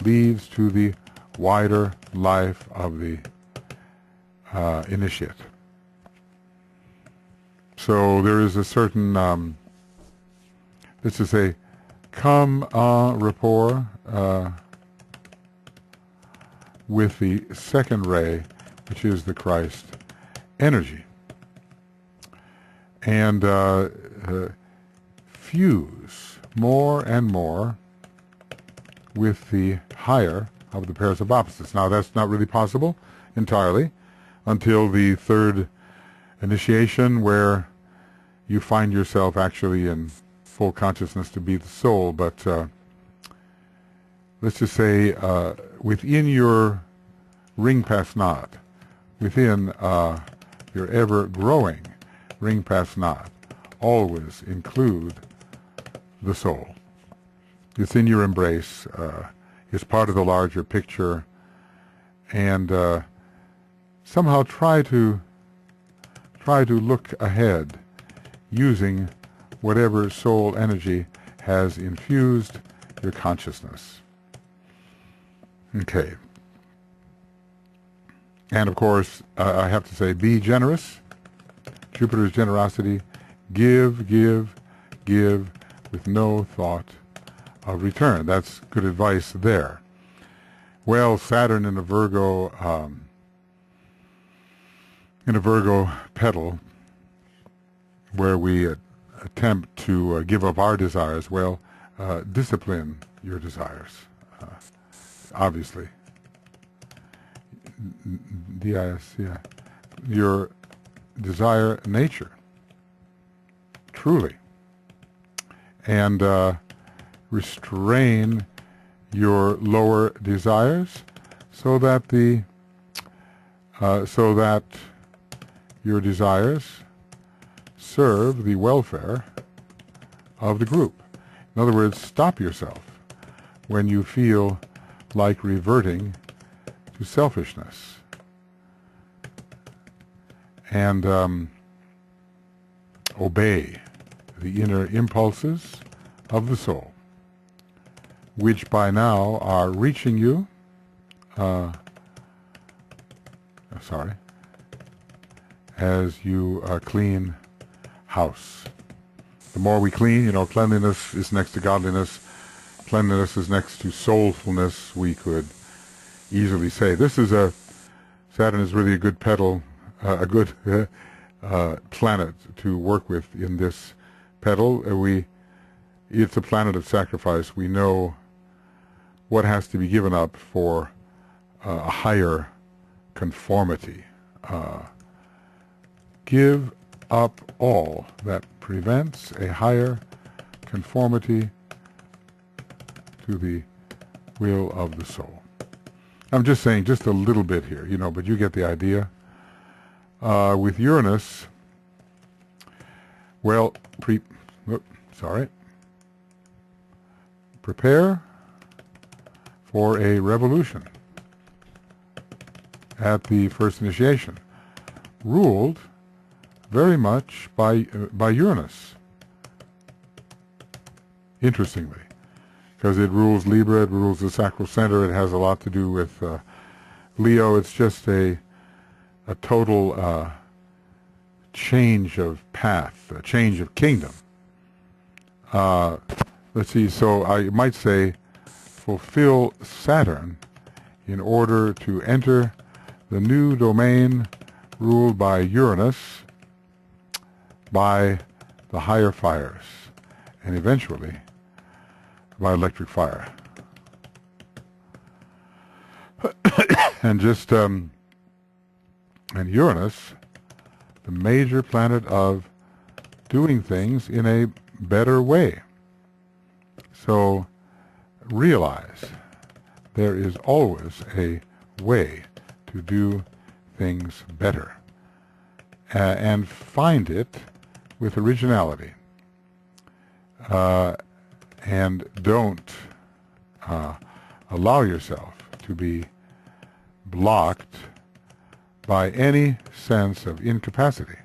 leads to the wider life of the initiate. So there is a certain, let's just say, come en rapport with the second ray, which is the Christ energy, and fuse more and more with the higher of the pairs of opposites. Now, that's not really possible entirely until the third initiation, where you find yourself actually in full consciousness to be the soul. But let's just say within your ring past knot, within your ever-growing ring past knot, always include the soul. It's in your embrace. It's part of the larger picture, and somehow try to look ahead using whatever soul energy has infused your consciousness. Okay. And of course, I have to say, be generous. Jupiter's generosity. Give, give, give with no thought of return. That's good advice there. Well, Saturn in a Virgo petal, where we attempt to give up our desires. Well, discipline your desires, obviously. DIS, yeah. Your desire nature, truly. And restrain your lower desires so that your desires serve the welfare of the group. In other words, stop yourself when you feel like reverting to selfishness. And obey the inner impulses of the soul, which by now are reaching you, as you clean house. The more we clean, cleanliness is next to godliness, cleanliness is next to soulfulness, we could easily say. Saturn is really a good petal, a good planet to work with in this petal. It's a planet of sacrifice. We know what has to be given up for a higher conformity. Give up all that prevents a higher conformity to the will of the soul. I'm just saying just a little bit here, but you get the idea. With Uranus, well, prepare for a revolution at the first initiation, ruled very much by Uranus, interestingly, because it rules Libra, it rules the sacral center, it has a lot to do with Leo. It's just a total change of path, a change of kingdom. Let's see, so I might say fulfill Saturn in order to enter the new domain ruled by Uranus, by the higher fires, and eventually by electric fire. And and Uranus, the major planet of doing things in a better way. So realize there is always a way to do things better, and find it with originality, and don't allow yourself to be blocked by any sense of incapacity.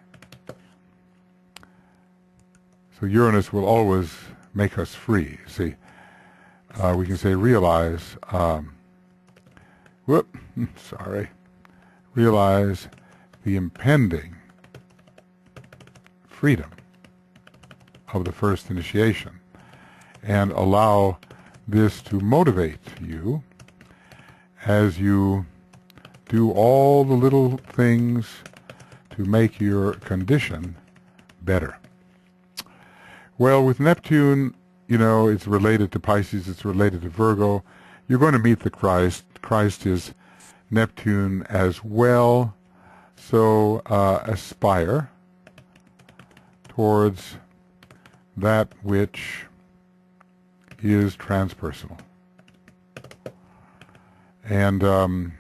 So Uranus will always make us free. See, we can say realize, realize the impending freedom of the first initiation, and allow this to motivate you as you do all the little things to make your condition better. Well, with Neptune, it's related to Pisces, it's related to Virgo. you're going to meet the Christ. Christ is Neptune as well. So aspire towards that which is transpersonal. And do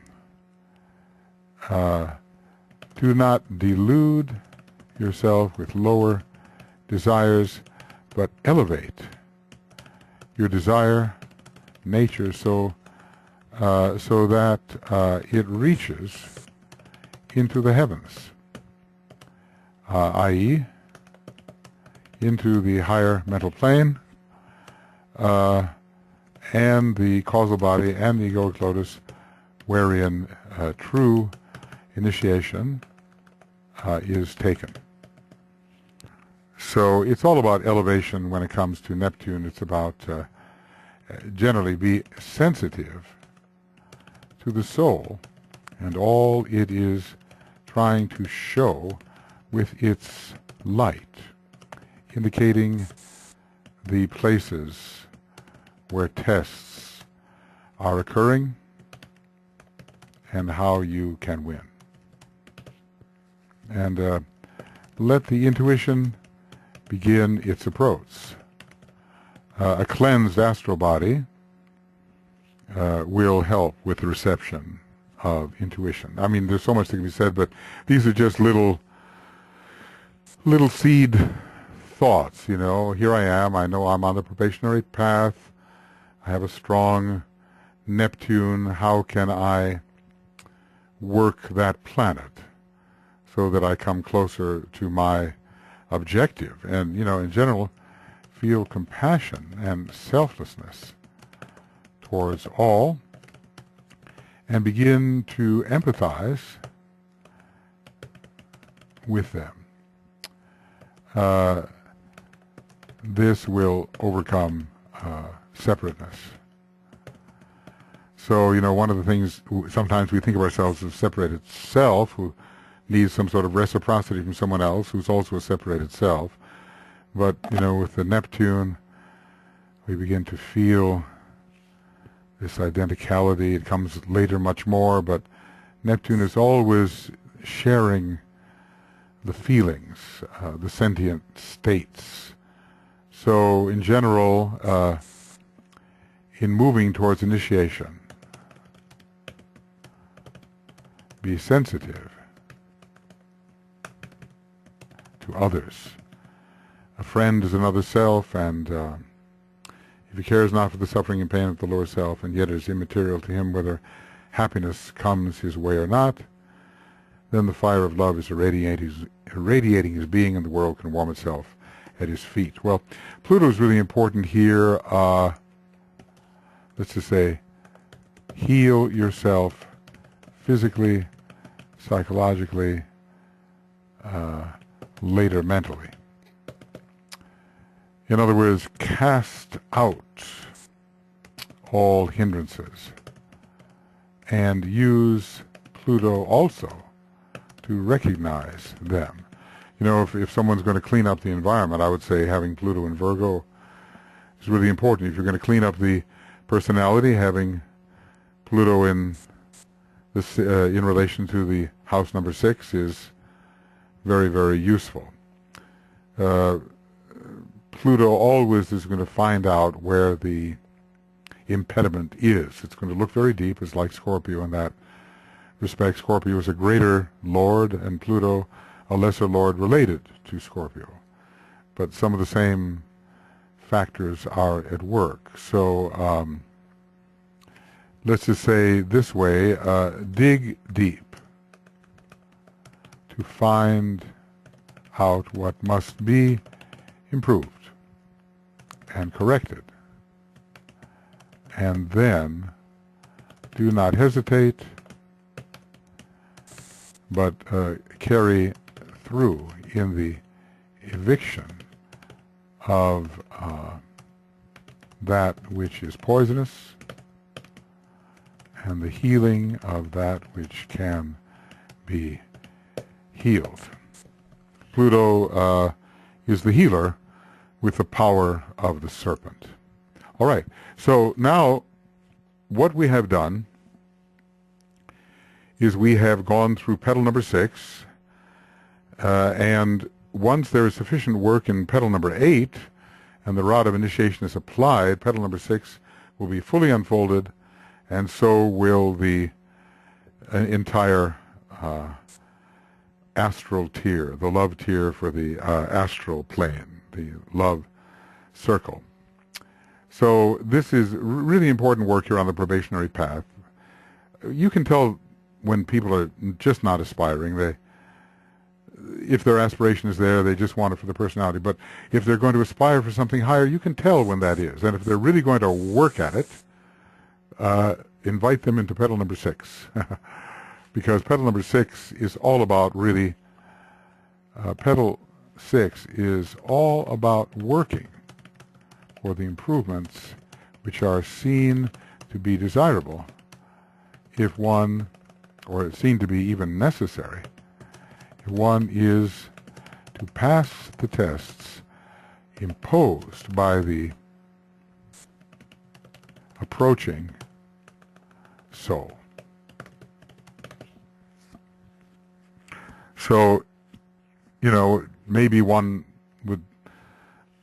not delude yourself with lower desires, but elevate your desire nature so that it reaches into the heavens, i.e., into the higher mental plane, and the causal body and the egoic lotus, wherein true initiation is taken. So it's all about elevation when it comes to Neptune. It's about generally be sensitive to the soul and all it is trying to show with its light, indicating the places where tests are occurring and how you can win. And let the intuition begin its approach. A cleansed astral body will help with the reception of intuition. I mean, there's so much that can be said, but these are just little seed thoughts, you know. Here I am, I know I'm on the probationary path, I have a strong Neptune. How can I work that planet so that I come closer to my objective? And, you know, in general, feel compassion and selflessness towards all and begin to empathize with them. This will overcome separateness. So, you know, one of the things, sometimes we think of ourselves as a separated self who needs some sort of reciprocity from someone else who's also a separated self. But, you know, with the Neptune, we begin to feel this identicality. It comes later much more, but Neptune is always sharing the feelings, the sentient states. So, in general, in moving towards initiation, be sensitive to others. A friend is another self, and if he cares not for the suffering and pain of the lower self, and yet it is immaterial to him whether happiness comes his way or not, then the fire of love is irradiating his being, and the world can warm itself at his feet. Well, Pluto is really important here. Let's just say, heal yourself physically, psychologically, later mentally. In other words, cast out all hindrances and use Pluto also to recognize them. You know, if someone's going to clean up the environment, I would say having Pluto in Virgo is really important. If you're going to clean up the personality, having Pluto in this in relation to the house number 6 is very, very useful. Pluto always is going to find out where the impediment is. It's going to look very deep. It's like Scorpio in that respect. Scorpio is a greater lord, and Pluto a lesser lord related to Scorpio. But some of the same factors are at work. So let's just say this way, dig deep to find out what must be improved and corrected. And then do not hesitate, but carry through in the eviction of that which is poisonous and the healing of that which can be healed. Pluto is the healer with the power of the serpent. All right, so now what we have done is we have gone through petal number 6, and once there is sufficient work in petal number 8 and the rod of initiation is applied, petal number 6 will be fully unfolded, and so will the entire astral tier, the love tier for the astral plane, the love circle. So this is really important work here on the probationary path. You can tell when people are just not aspiring. If their aspiration is there, they just want it for the personality. But if they're going to aspire for something higher, you can tell when that is. And if they're really going to work at it, invite them into petal number 6. Because petal number 6 is all about really, petal 6 is all about working for the improvements which are seen to be desirable if one, or seen to be even necessary, if one is to pass the tests imposed by the approaching soul. So, maybe one would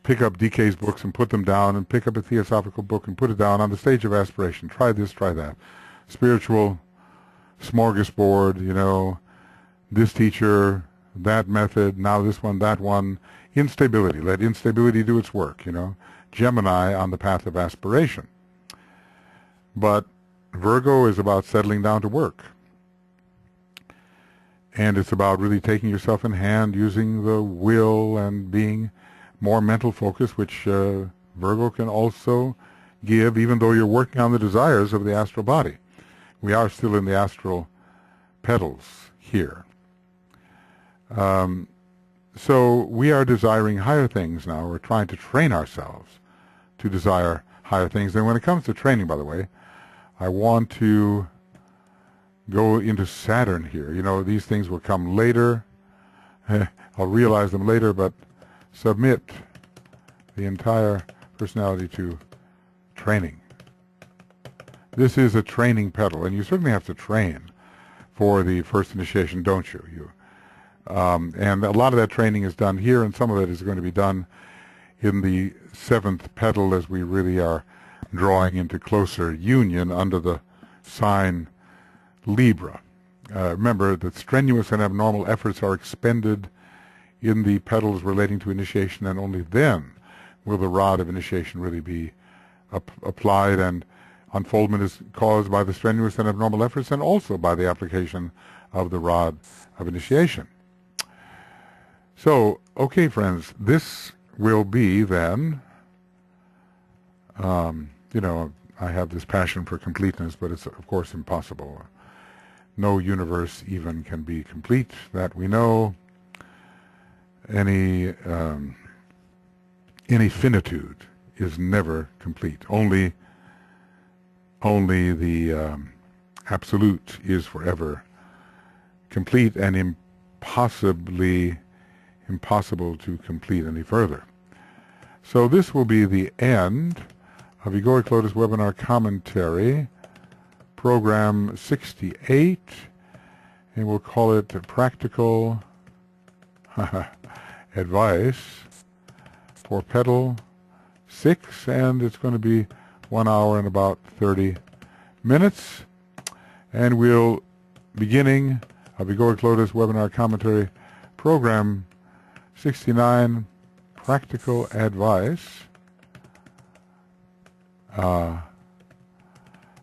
pick up DK's books and put them down, and pick up a theosophical book and put it down on the stage of aspiration. Try this, try that. Spiritual smorgasbord, this teacher, that method, now this one, that one. Instability. Let instability do its work, Gemini on the path of aspiration. But Virgo is about settling down to work. And it's about really taking yourself in hand, using the will and being more mental focus, which Virgo can also give, even though you're working on the desires of the astral body. We are still in the astral petals here. So we are desiring higher things now. We're trying to train ourselves to desire higher things. And when it comes to training, by the way, I want to go into Saturn here. These things will come later. I'll realize them later, but submit the entire personality to training. This is a training petal, and you certainly have to train for the first initiation, don't you? And a lot of that training is done here, and some of it is going to be done in the 7th petal as we really are drawing into closer union under the sign Libra. Remember that strenuous and abnormal efforts are expended in the petals relating to initiation, and only then will the rod of initiation really be applied, and unfoldment is caused by the strenuous and abnormal efforts and also by the application of the rod of initiation. So, okay, friends, this will be then, I have this passion for completeness, but it's of course impossible. No universe even can be complete, that we know. Any finitude is never complete. Only the absolute is forever complete, and impossible to complete any further. So this will be the end of Egoic Lotus Webinar Commentary, Program 68, and we'll call it Practical Advice for Petal 6, and it's going to be 1 hour and about 30 minutes. And we'll, beginning of Egoic Lotus Webinar Commentary, Program 69, Practical Advice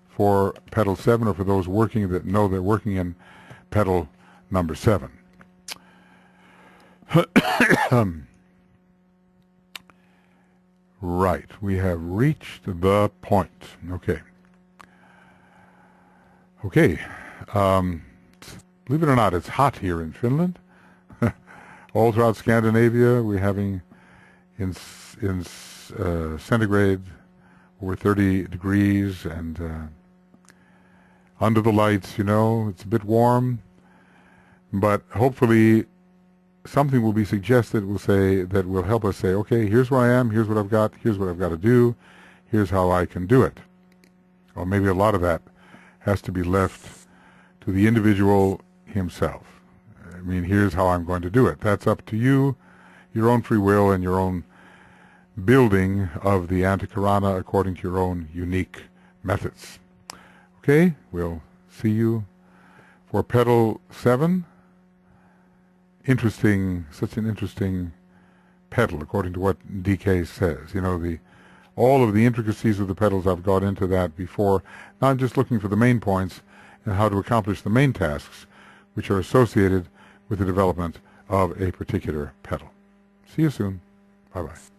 for Petal 7, or for those working that know they're working in Petal number 7. Right, we have reached the point. Okay. Believe it or not, it's hot here in Finland. All throughout Scandinavia, we're having in centigrade over 30 degrees, and under the lights, it's a bit warm, but hopefully something will be suggested that will help us say, okay, here's where I am, here's what I've got to do, here's how I can do it. Or maybe a lot of that has to be left to the individual himself. I mean, here's how I'm going to do it. That's up to you, your own free will and your own building of the Antakarana according to your own unique methods. Okay, we'll see you for Petal 7. Interesting, such an interesting petal, according to what DK says. You know, all of the intricacies of the petals, I've got into that before, not just looking for the main points and how to accomplish the main tasks, which are associated with the development of a particular petal. See you soon. Bye-bye.